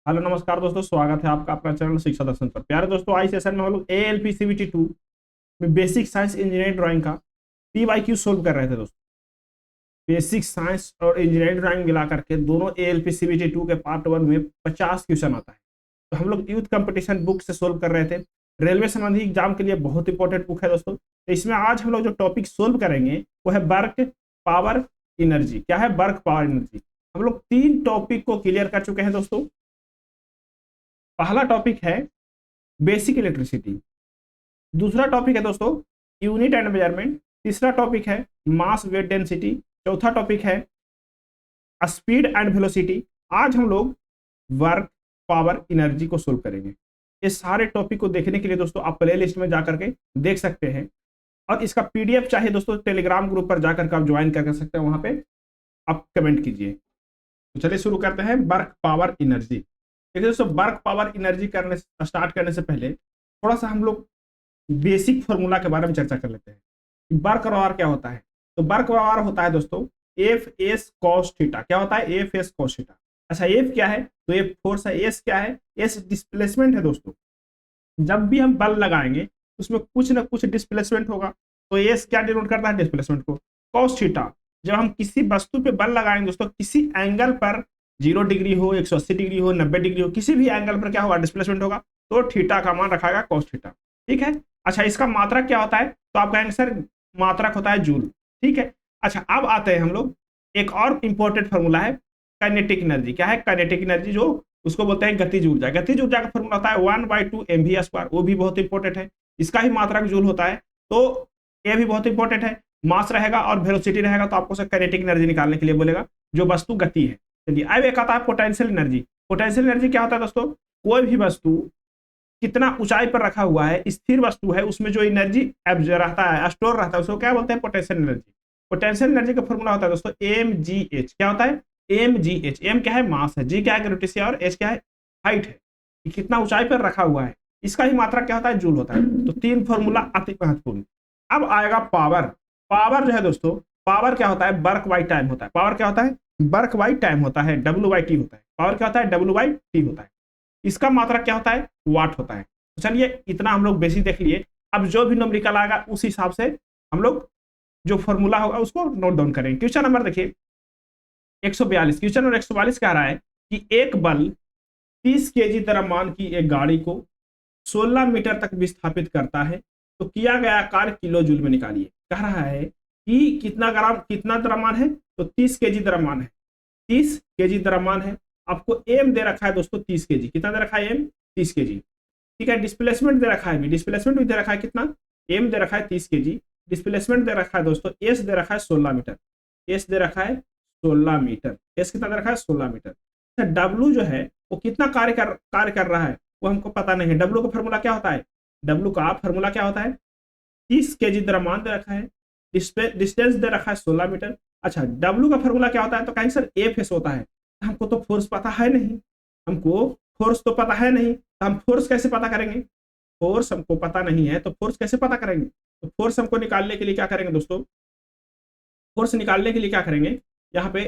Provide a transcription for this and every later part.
Hello नमस्कार दोस्तों, स्वागत है आपका अपना चैनल शिक्षा दर्शन पर। प्यारे दोस्तों, आज सेशन में हम लोग एएलपी सीबीटी 2 में बेसिक साइंस इंजीनियरिंग ड्राइंग का पीवाईक्यू सोल्व कर रहे थे दोस्तों। बेसिक साइंस और इंजीनियरिंग ड्राइंग मिला करके दोनों एएलपी सीबीटी 2 के पार्ट 1 में 50 क्वेश्चन आता है। तो हम लोग यूथ कंपटीशन बुक से सोल्व कर रहे थे। रेलवे संबंधी एग्जाम के लिए बहुत इंपॉर्टेंट बुक है दोस्तों। तो इसमें आज हम लोग जो टॉपिक सोल्व करेंगे वो है वर्क पावर एनर्जी। क्या है वर्क पावर एनर्जी? हम लोग 3 टॉपिक को क्लियर कर चुके हैं दोस्तों। पहला टॉपिक है बेसिक इलेक्ट्रिसिटी, दूसरा टॉपिक है दोस्तों यूनिट एंड मेजरमेंट, तीसरा टॉपिक है मास वेट डेंसिटी, चौथा टॉपिक है स्पीड एंड वेलोसिटी। आज हम लोग वर्क पावर एनर्जी को सोल्व करेंगे। ये सारे टॉपिक को देखने के लिए दोस्तों आप प्ले लिस्ट में जाकर के देख सकते हैं, और इसका पीडीएफ चाहिए दोस्तों टेलीग्राम ग्रुप पर जाकर के आप ज्वाइन कर सकते हैं। वहां पे आप कमेंट कीजिए। तो चलिए शुरू करते हैं वर्क पावर एनर्जी। देखिए दोस्तों, वर्क पावर एनर्जी करने स्टार्ट करने से पहले थोड़ा सा हम लोग बेसिक फॉर्मूला के बारे में चर्चा कर लेते हैं। वर्क पावर क्या होता है? तो वर्क पावर होता है दोस्तों एफ एस कॉस थीटा। क्या होता है? F S cos theta. अच्छा, एफ क्या है? तो एफ फोर्स है। एस क्या है? एस डिस्प्लेसमेंट है दोस्तों। जब भी हम बल लगाएंगे उसमें कुछ ना कुछ डिस्प्लेसमेंट होगा, तो एस क्या डिनोट करता है? डिस्प्लेसमेंट को। कॉस थीटा, जब हम किसी वस्तु पे बल लगाएंगे दोस्तों, किसी एंगल पर 0 डिग्री हो, 180 डिग्री हो, 90 डिग्री हो, किसी भी एंगल पर क्या होगा? डिस्प्लेसमेंट होगा। तो थीटा का मान रखा गया कॉस थीटा। ठीक है। अच्छा, इसका मात्रक क्या होता है? तो आपका आंसर मात्रक होता है जूल। ठीक है। अच्छा, अब आते हैं हम लोग, एक और इंपॉर्टेंट फॉर्मूला है काइनेटिक एनर्जी। क्या है? काइनेटिक एनर्जी, जो उसको बोलते हैं गतिज ऊर्जा। गतिज ऊर्जा का फॉर्मूला होता है 1/2 mv²। वो भी बहुत इंपॉर्टेंट है, इसका ही मात्रक जूल होता है। तो ये भी बहुत इंपॉर्टेंट है। मास रहेगा और वेलोसिटी रहेगा, तो आपको काइनेटिक एनर्जी निकालने के लिए बोलेगा, जो वस्तु गति है। चलिए, अब एक आता है पोटेंशियल एनर्जी। पोटेंशियल एनर्जी क्या होता है दोस्तों? कोई भी वस्तु कितना ऊंचाई पर रखा हुआ है, स्थिर वस्तु है, उसमें जो एनर्जी रहता है, स्टोर रहता है, उसको क्या बोलते हैं? Potential energy. पोटेंशियल एनर्जी का फॉर्मूला होता है दोस्तों एम जी एच। क्या होता है? M G H. एम क्या है? मास है। जी क्या है? ग्रेविटी, और एच क्या है? हाइट है, कि कितना ऊंचाई पर रखा हुआ है। इसका ही मात्रा क्या होता है? जूल होता है। तो 3 फॉर्मूला अति महत्वपूर्ण। अब आएगा पावर। पावर जो है दोस्तों, पावर क्या होता है? वर्क बाई टाइम होता है। पावर क्या होता है? वर्क बाई टाइम होता है, W/T होता है। पावर क्या होता है? W/T होता है। इसका मात्रा क्या होता है? वाट होता है। तो चलिए, इतना हम लोग बेसिक देख लिए। अब जो भी न्यूमेरिकल आएगा उस हिसाब से हम लोग जो फॉर्मूला होगा उसको नोट डाउन करेंगे। क्वेश्चन नंबर देखिए 142। क्वेश्चन नंबर 142 कह रहा है कि एक बल 30 केजी द्रव्यमान की एक गाड़ी को 16 मीटर तक विस्थापित करता है, तो किया गया कार्य किलो जूल में निकालिए। कह रहा है कि कितना द्रव्यमान है? तो 30 केजी द्रव्यमान है। 30 केजी द्रव्यमान है। आपको एम दे रखा है दोस्तों 30 केजी। कितना दे रखा है? M 30 KG. ठीक है। डिस्प्लेसमेंट दे रखा है, भी डिस्प्लेसमेंट भी दे रखा है। कितना? एम दे रखा है 30 केजी। डिस्प्लेसमेंट दे रखा है दोस्तों, एस दे रखा है 16 मीटर। एस दे रखा है 16 मीटर। एस कितना दे रखा है? 16 मीटर। अच्छा, डब्ल्यू जो है वो कितना कार्य कर रहा है वो हमको पता नहीं है। डब्ल्यू का फॉर्मूला क्या होता है? डब्ल्यू का फॉर्मूला क्या होता है? 30 केजी द्रव्यमान दे रखा है, डिस्टेंस दे रखा है 16 मीटर। अच्छा, डब्ल्यू का फॉर्मूला क्या होता है? तो कहेंगे सर एफ एस होता है। हमको तो फोर्स पता है नहीं, हमको फोर्स तो पता है नहीं, तो हम फोर्स कैसे पता करेंगे? फोर्स हमको पता नहीं है तो फोर्स कैसे पता करेंगे? तो फोर्स हमको निकालने के लिए क्या करेंगे दोस्तों? फोर्स निकालने के लिए क्या करेंगे यहाँ पे?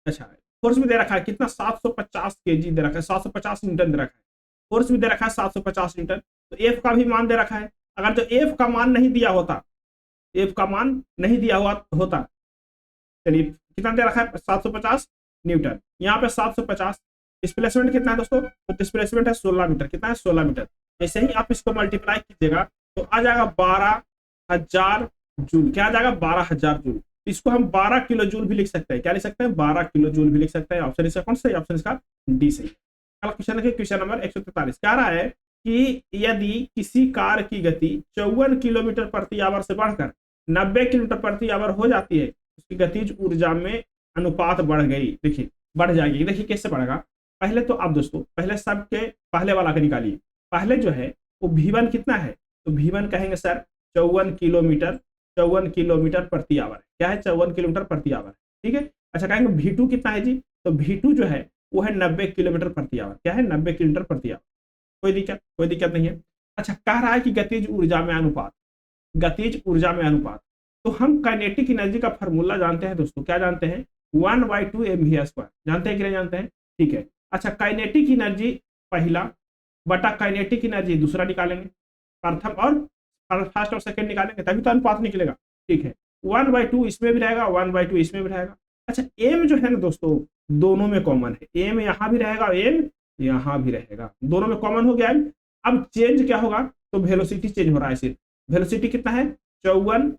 अच्छा, फोर्स भी दे रखा है कितना? 750 केजी दे रखा है, 750 न्यूटन दे रखा है। फोर्स भी दे रखा है 750 न्यूटन। तो एफ का भी मान दे रखा है। अगर तो एफ का मान नहीं दिया होता, एफ का मान नहीं दिया हुआ होता, चलिए कितना दे रखा है? 750 न्यूटन। यहाँ पे 750। डिस्प्लेसमेंट कितना है दोस्तों? तो डिस्प्लेसमेंट है 16 मीटर। कितना है? 16 मीटर। जैसे ही आप इसको मल्टीप्लाई कीजिएगा तो आ जाएगा 12,000 जूल। क्या आ जाएगा? 12,000 जूल। इसको हम 12 किलो जूल भी लिख सकते हैं। क्या लिख सकते हैं? 12 किलो जूल भी लिख सकते हैं। ऑप्शन इसका कौन सा? ऑप्शन इसका डी सही। अगला क्वेश्चन देखिए, क्वेश्चन नंबर 143 कह रहा है कि यदि किसी कार की गति 54 किलोमीटर प्रति आवर से बढ़कर 90 किलोमीटर प्रति आवर हो जाती है, उसकी गतिज ऊर्जा में अनुपात बढ़ गई। देखिए, बढ़ जाएगी। देखिए कैसे बढ़ेगा। पहले तो आप दोस्तों पहले सबके पहले वाला का निकालिए। पहले जो है वो V1 कितना है? तो V1 कहेंगे सर 54 किलोमीटर प्रति आवर। क्या है? 54 किलोमीटर प्रति आवर। ठीक है। अच्छा, कहेंगे V2 कितना है जी? तो V2 जो है वो है 90 किलोमीटर प्रति आवर। क्या है? 90 किलोमीटर प्रति आवर। कोई दिक्कत नहीं है। अच्छा, कह रहा है कि गतिज ऊर्जा में अनुपात। गतिज ऊर्जा में अनुपात, तो हम काइनेटिक एनर्जी का फॉर्मूला जानते हैं दोस्तों। क्या जानते हैं? 1/2 mv²। जानते हैं कि नहीं जानते हैं? ठीक है। अच्छा, काइनेटिक एनर्जी पहला बटा काइनेटिक एनर्जी दूसरा निकालेंगे, प्रथम और फर्स्ट और सेकंड निकालेंगे तभी तो अनुपात निकलेगा। ठीक है, 1/2 इसमें भी रहेगा, 1/2 इसमें भी रहेगा। अच्छा, एम जो है ना दोस्तों दोनों में कॉमन है, एम यहाँ भी रहेगा, एम यहाँ भी रहेगा, दोनों में कॉमन हो गया है। अब चेंज क्या होगा, तो वेलोसिटी चेंज हो रहा है सिर्फ। वेलोसिटी कितना है, 54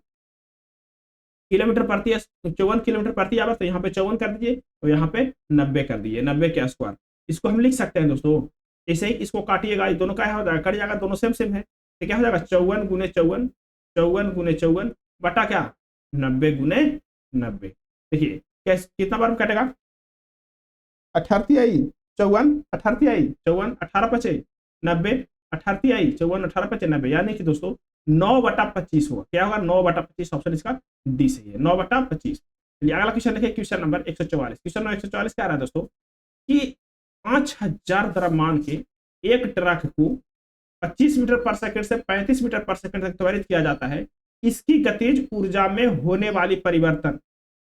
किलोमीटर प्रति 54 किलोमीटर प्रति आवर, तो यहाँ पे 54 कर दीजिए, तो यहाँ पे 90 कर दीजिए, 90 के स्क्वायर। इसको हम लिख सकते हैं दोस्तों, ऐसे ही इसको काटिएगा, दोनों का हो जाएगा, कट जाएगा, दोनों सेम सेम है, तो क्या हो जाएगा 54 गुने 54, 54 गुने 54 बटा क्या 90 गुने 90। देखिए कितना बार कटेगा, 18 आई 54, 18 आई 54, 18 पचे 90, 18 आई 54, 18 पचे 90, यानी कि दोस्तों 9/25 होगा। क्या होगा 9/25, ऑप्शन इसका डी सही है, 9/25। चलिए अगला क्वेश्चन देखिए, क्वेश्चन नंबर 144। क्वेश्चन नंबर 144 क्या आ रहा है दोस्तों कि 5000 द्रव्यमान के एक ट्रक को 25 मीटर पर सेकंड से 35 मीटर पर सेकंड तक त्वरित किया जाता है। इसकी गतिज ऊर्जा में होने वाली परिवर्तन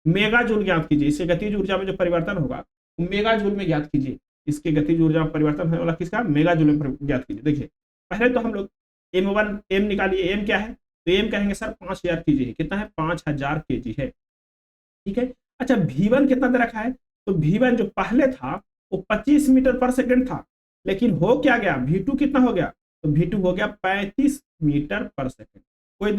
मेगा जूल ज्ञात कीजिए। इससे गतिज ऊर्जा में जो परिवर्तन होगा मेगा जूल में ज्ञात कीजिए। इसके गतिज ऊर्जा में परिवर्तन होने वाला किसका, मेगा जूल में ज्ञात कीजिए। देखिए पहले तो हम लोग M1 एम निकालिए, एम क्या है, तो एम कहेंगे सर 5000 केजी है। कितना है 5000 केजी है। ठीक है, अच्छा V1 कितना दे रखा है, तो V1 जो पहले था वो 25 मीटर पर सेकंड था, लेकिन हो क्या गया V2 कितना हो गया, तो V2 हो गया 35 मीटर पर सेकंड। कोई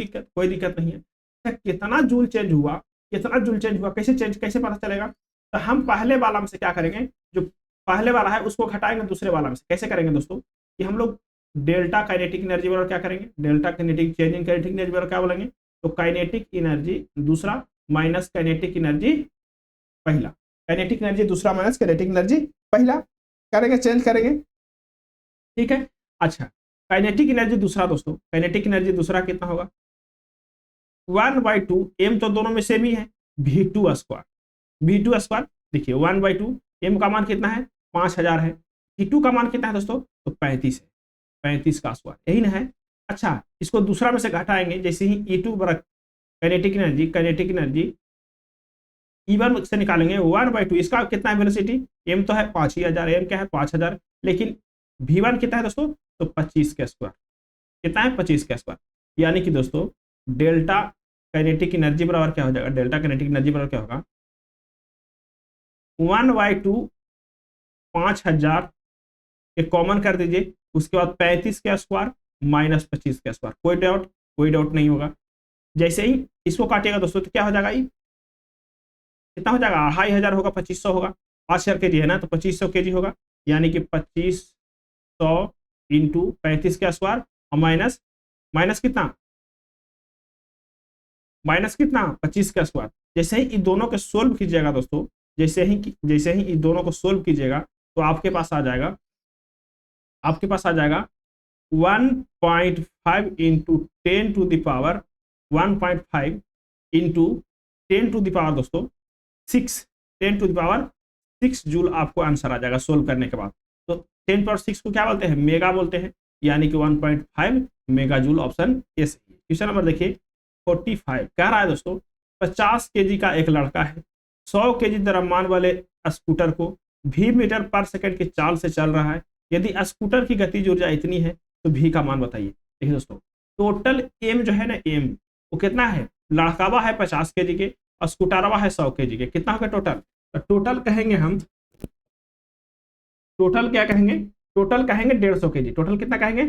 दिक्कत नहीं है। अच्छा कितना जूल चेंज हुआ, कितना जूल चेंज हुआ, कैसे पता चलेगा, तो हम पहले वाला में से क्या करेंगे, जो पहले वाला है उसको घटाएंगे दूसरे वाला में से। कैसे करेंगे दोस्तों कि हम लोग डेल्टा काइनेटिक एनर्जी बराबर क्या करेंगे, delta kinetic change in kinetic energy बराबर क्या बोलेंगे, तो काइनेटिक एनर्जी दूसरा माइनस काइनेटिक एनर्जी पहला, काइनेटिक एनर्जी दूसरा माइनस काइनेटिक एनर्जी पहला करेंगे, चेंज करेंगे। ठीक है, अच्छा काइनेटिक एनर्जी दूसरा दोस्तों, काइनेटिक एनर्जी दूसरा कितना होगा 1/2, एम तो दोनों में सेम ही है, V2 स्क्वायर, V2 स्क्वायर। देखिए 1/2, एम का मान कितना है 5000 है, V2 का मान कितना है दोस्तों, तो 35 है, 35 का स्क्वायर, यही ना है। अच्छा इसको दूसरा में से घटाएंगे, जैसे ही E2 बराबर काइनेटिक एनर्जी E1 से निकालेंगे 1/2, इसका कितना है वेलोसिटी, एम तो है 5000, एम क्या है 5000, लेकिन V1 कितना है दोस्तों, तो 25 का स्क्वायर, कितना है 25 का स्क्वायर। यानी कि दोस्तों डेल्टा काइनेटिक एनर्जी बराबर क्या हो जाएगा, डेल्टा काइनेटिक एनर्जी बराबर क्या होगा 1/2, 5000 के कॉमन कर दीजिए, उसके बाद 35 का स्क्वायर माइनस 25 का स्क्वायर। कोई डाउट नहीं होगा। जैसे ही इसको काटेगा दोस्तों तो क्या हो जाएगा, कितना हो जाएगा 2500 होगा, 2500 होगा, 5000 केजी है ना, तो 2500 केजी होगा, यानी कि 2500 इंटू 35 का स्क्वायर और माइनस कितना 25 का स्क्वायर। जैसे ही इन दोनों को सोल्व कीजिएगा दोस्तों, जैसे ही इन दोनों को सोल्व कीजिएगा तो आपके पास आ जाएगा 1.5 into 10 to the power 1.5 into 10 to the power दोस्तों 6, 10 टू द पावर 6 जूल आपको आंसर आ जाएगा सोल्व करने के बाद। तो 10 पावर 6 को क्या बोलते हैं, मेगा बोलते हैं, यानी कि 1.5 मेगा जूल, ऑप्शन ए सही है। क्वेश्चन नंबर देखिए 45 कह रहा है दोस्तों 50 केजी का एक लड़का है 100 केजी द्रव्यमान वाले स्कूटर को 20 मीटर पर सेकंड की चाल से चल रहा है। यदि स्कूटर की गतिज ऊर्जा इतनी है तो V का मान बताइए। देखिए दोस्तों टोटल एम जो है ना, एम वो कितना है, लड़कावा है 50 केजी के और स्कूटरवा है 100 केजी के, कितना होगा टोटल, तो टोटल कहेंगे हम, टोटल क्या कहेंगे, टोटल कहेंगे 150 केजी। टोटल कितना कहेंगे,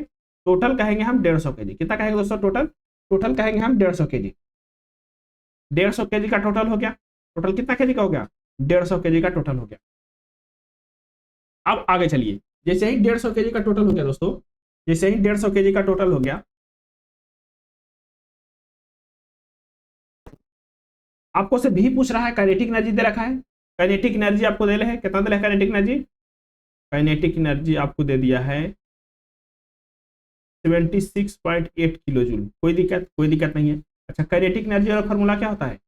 टोटल कहेंगे हम 150 केजी। कितना कहेंगे दोस्तों, टोटल कहेंगे हम 150 केजी। 150 केजी का टोटल हो गया। टोटल कितना केजी का हो गया, 150 केजी का टोटल हो गया। अब आगे चलिए, जैसे ही 150 केजी का टोटल हो गया दोस्तों, जैसे ही 150 केजी का टोटल हो गया, आपको से भी पूछ रहा है काइनेटिक एनर्जी दे रखा है। काइनेटिक एनर्जी आपको दे रहे हैं, कितना दे रहा है काइनेटिक एनर्जी, काइनेटिक एनर्जी आपको दे दिया है 76.8 किलो जूल। कोई दिक्कत नहीं है। अच्छा काइनेटिक एनर्जी का फॉर्मूला क्या होता है,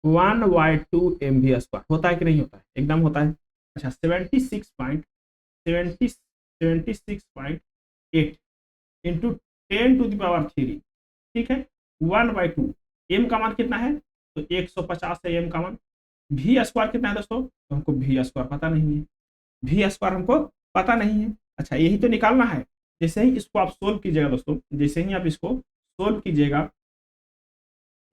1/2 mv स्क्वायर होता है कि नहीं होता है, एकदम होता है। अच्छा 76.8 इंटू 10 टू द पावर 3, ठीक है 1/2, एम का मान कितना है, तो 150 है एम का मान। V स्क्वायर कितना है दोस्तों, तो हमको V स्क्वायर पता नहीं है, भी स्क्वायर हमको पता नहीं है। अच्छा, यही तो निकालना है। जैसे ही इसको आप सोल्व कीजिएगा दोस्तों, जैसे ही आप इसको सोल्व कीजिएगा,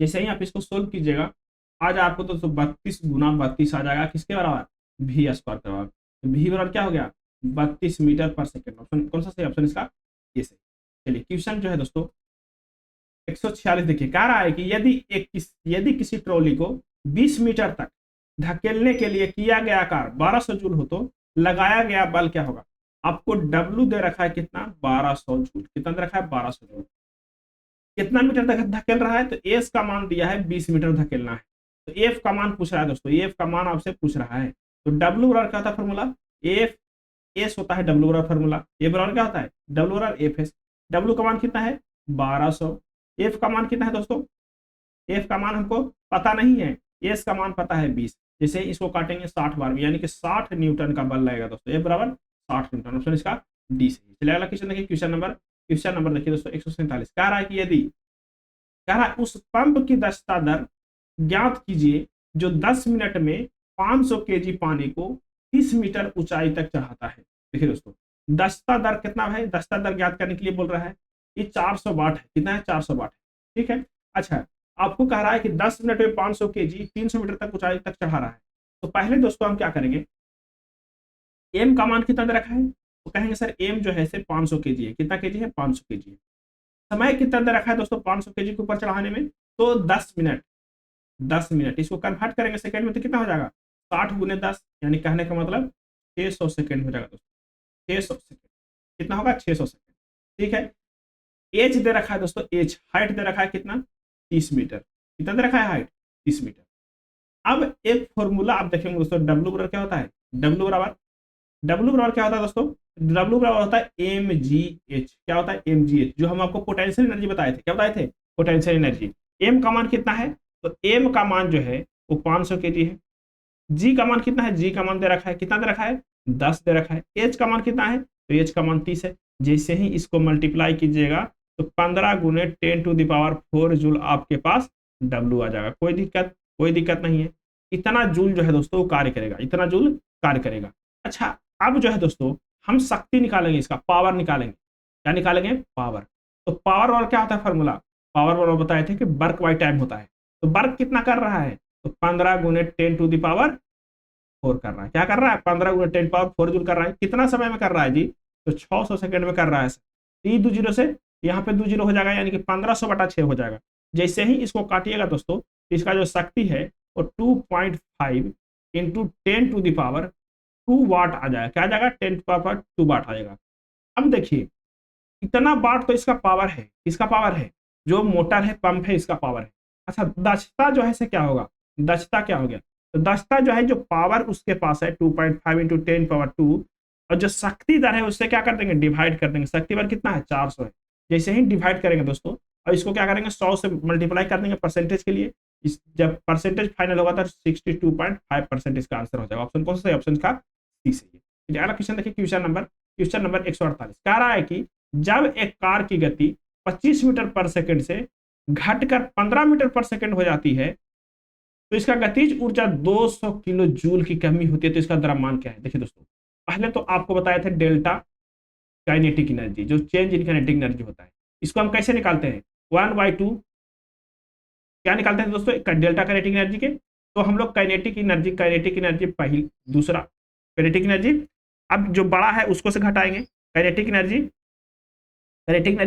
जैसे ही आप इसको सोल्व कीजिएगा, आज आपको दोस्तों 32 × 32 आ जाएगा, किसके बराबर? भी स्क्वायर के बराबर। तो भी बराबर क्या हो गया? 32 मीटर पर सेकेंड। ऑप्शन कौन सा सही? ऑप्शन इसका ये सही। चलिए क्वेश्चन जो है दोस्तों 146 देखिए, कह रहा है कि यदि किसी ट्रॉली को 20 मीटर तक धकेलने के लिए किया गया कार्य 1200 जूल हो तो लगाया गया बल क्या होगा? आपको डब्ल्यू दे रखा है कितना? 1200 जूल। कितना दे रखा है? 1200 जूल। कितना मीटर तक धकेल रहा है? तो एस का मान दिया है 20 मीटर धकेलना है। तो एफ का मान पूछ रहा है दोस्तों, एफ का मान आपसे पूछ रहा है। तो डब्ल्यू बराबर क्या होता है फॉर्मूला? एफ एस होता है डब्ल्यू बराबर फॉर्मूला। ए बराबर क्या होता है? डब्ल्यू बराबर एफ एस। डब्ल्यू का मान कितना है? 1200। एफ का मान कितना है दोस्तों? एफ का मान हमको पता नहीं है, एस का मान पता है 20। जैसे इसको काटेंगे 60 बार में, यानी कि 60 न्यूटन का बल लगेगा दोस्तों। एफ बराबर 60 न्यूटन। ऑप्शन इसका डी सही। चलिए अगला क्वेश्चन देखिए, क्वेश्चन नंबर देखिए दोस्तों 147। कह रहा है कि यदि कह रहा है उस पंप की दक्षता दर ज्ञात कीजिए जो 10 मिनट में 500 केजी पानी को 30 मीटर ऊंचाई तक चढ़ाता है। देखिए दोस्तों, दक्षता दर कितना है? दक्षता दर ज्ञात करने के लिए बोल रहा है। ये 400 वाट है। कितना है? 400 वाट है। ठीक है। अच्छा, आपको कह रहा है कि 10 मिनट में 500 केजी 300 मीटर तक ऊंचाई तक चढ़ा रहा है। तो पहले दोस्तों हम क्या करेंगे, एम का मान कितना दे रखा है? तो कहेंगे सर एम जो है 500 केजी है। कितना केजी है? 500 केजी है। समय कितना दे रखा है दोस्तों 500 केजी के ऊपर चढ़ाने में? तो 10 मिनट। 10 मिनट इसको कन्वर्ट करेंगे सेकंड में तो कितना हो जाएगा? 60 × 10, यानी कहने का मतलब 600 सेकंड हो जाएगा दोस्तों। 600 सेकंड कितना होगा? 600 सेकंड। ठीक है। एच दे रखा है दोस्तों, एच हाइट दे रखा है कितना? 30 मीटर। कितना दे रखा है हाइट? 30 मीटर। अब एक फॉर्मूला आप देखेंगे दोस्तों, डब्ल्यू बराबर क्या होता है? डब्ल्यू बराबर क्या होता है दोस्तों? डब्ल्यू बराबर होता है एम जी एच। क्या होता है? एम जी एच, जो हम आपको पोटेंशियल एनर्जी बताए थे। क्या बताए थे? Potential energy. एम का मान कितना है? तो एम का मान जो है वो 500 केजी है। जी का मान कितना है? जी का मान दे रखा है, कितना दे रखा है? 10 दे रखा है। एच का मान कितना है? तो एच का मान 30 है। जैसे ही इसको मल्टीप्लाई कीजिएगा तो 15 × 10⁴ जूल आपके पास डब्ल्यू आ जाएगा। कोई दिक्कत नहीं है। इतना जूल जो है दोस्तों कार्य करेगा, इतना जूल कार्य करेगा। अच्छा, अब जो है दोस्तों हम शक्ति निकालेंगे, इसका पावर निकालेंगे। क्या निकालेंगे? पावर। तो पावर वाला क्या होता है फॉर्मूला? पावर वाला बताए थे कि वर्क बाय टाइम होता है। तो वर्क कितना कर रहा है? तो 15 × 10⁴ कर रहा है। क्या कर रहा है? 15 × 10⁴ जूल कर रहा है। कितना समय में कर रहा है जी? तो 600 सेकंड में कर रहा है। 3 2 0 से यहाँ पे 2 0 हो जाएगा, यानी कि 1500/6 हो जाएगा। जैसे ही इसको काटिएगा दोस्तों, इसका जो शक्ति है वो 2.5 × 10⁻² वाट आ जाएगा। क्या आ जाएगा? 10⁻² वाट आ जाएगा। अब देखिए, इतना वाट तो इसका पावर है। किसका पावर है? जो मोटर है, पंप है, इसका पावर है। अच्छा, दक्षता जो है से क्या होगा? दक्षता क्या हो गया? तो दक्षता जो है, जो पावर उसके पास है 2.5 × 10⁻², और जो शक्ति दर है उससे क्या कर देंगे? डिवाइड कर देंगे। शक्ति दर कितना है? 400 है। जैसे ही डिवाइड करेंगे दोस्तों, और इसको क्या करेंगे? 100 से मल्टीप्लाई कर देंगे परसेंटेज के लिए। जब परसेंटेज फाइनल होगा तो 62.5% इसका आंसर हो जाएगा। ऑप्शन कौन सा है? ऑप्शन का सी सही है। अगला क्वेश्चन देखिए, क्वेश्चन नंबर 148। कह रहा है कि जब एक कार की गति 25 मीटर पर सेकंड से घटकर 15 मीटर पर सेकंड हो जाती है तो इसका गतिज ऊर्जा 200 किलो जूल की कमी होती है। तो इसका द्रव्यमान क्या है? देखिए दोस्तों, पहले तो आपको बताया था डेल्टा काइनेटिक एनर्जी, जो चेंज इन काइनेटिक एनर्जी होता है। इसको हम कैसे निकालते हैं? 1/2 क्या निकालते हैं दोस्तों? डेल्टा काइनेटिक एनर्जी के। तो हम लोग काइनेटिक एनर्जी पहली, दूसरा काइनेटिक एनर्जी, अब जो बड़ा है उसको से घटाएंगे। काइनेटिक एनर्जी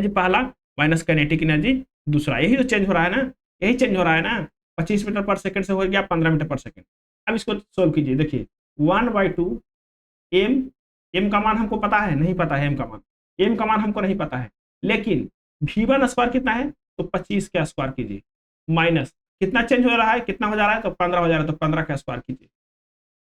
पहला माइनस काइनेटिक एनर्जी दूसरा। यही तो चेंज हो रहा है ना, यही चेंज हो रहा है ना। 25 मीटर पर सेकंड से हो गया 15 मीटर पर सेकंड। अब इसको सोल्व कीजिए। देखिए 1/2 एम का मान हमको पता है? नहीं पता है एम का मान हमको नहीं पता है। लेकिन V1 स्क्वायर कितना है? तो 25 का स्क्वायर कीजिए, माइनस कितना चेंज हो रहा है? कितना हो जा रहा है? तो 15 हो जा रहा है। तो 15 का स्क्वायर कीजिए।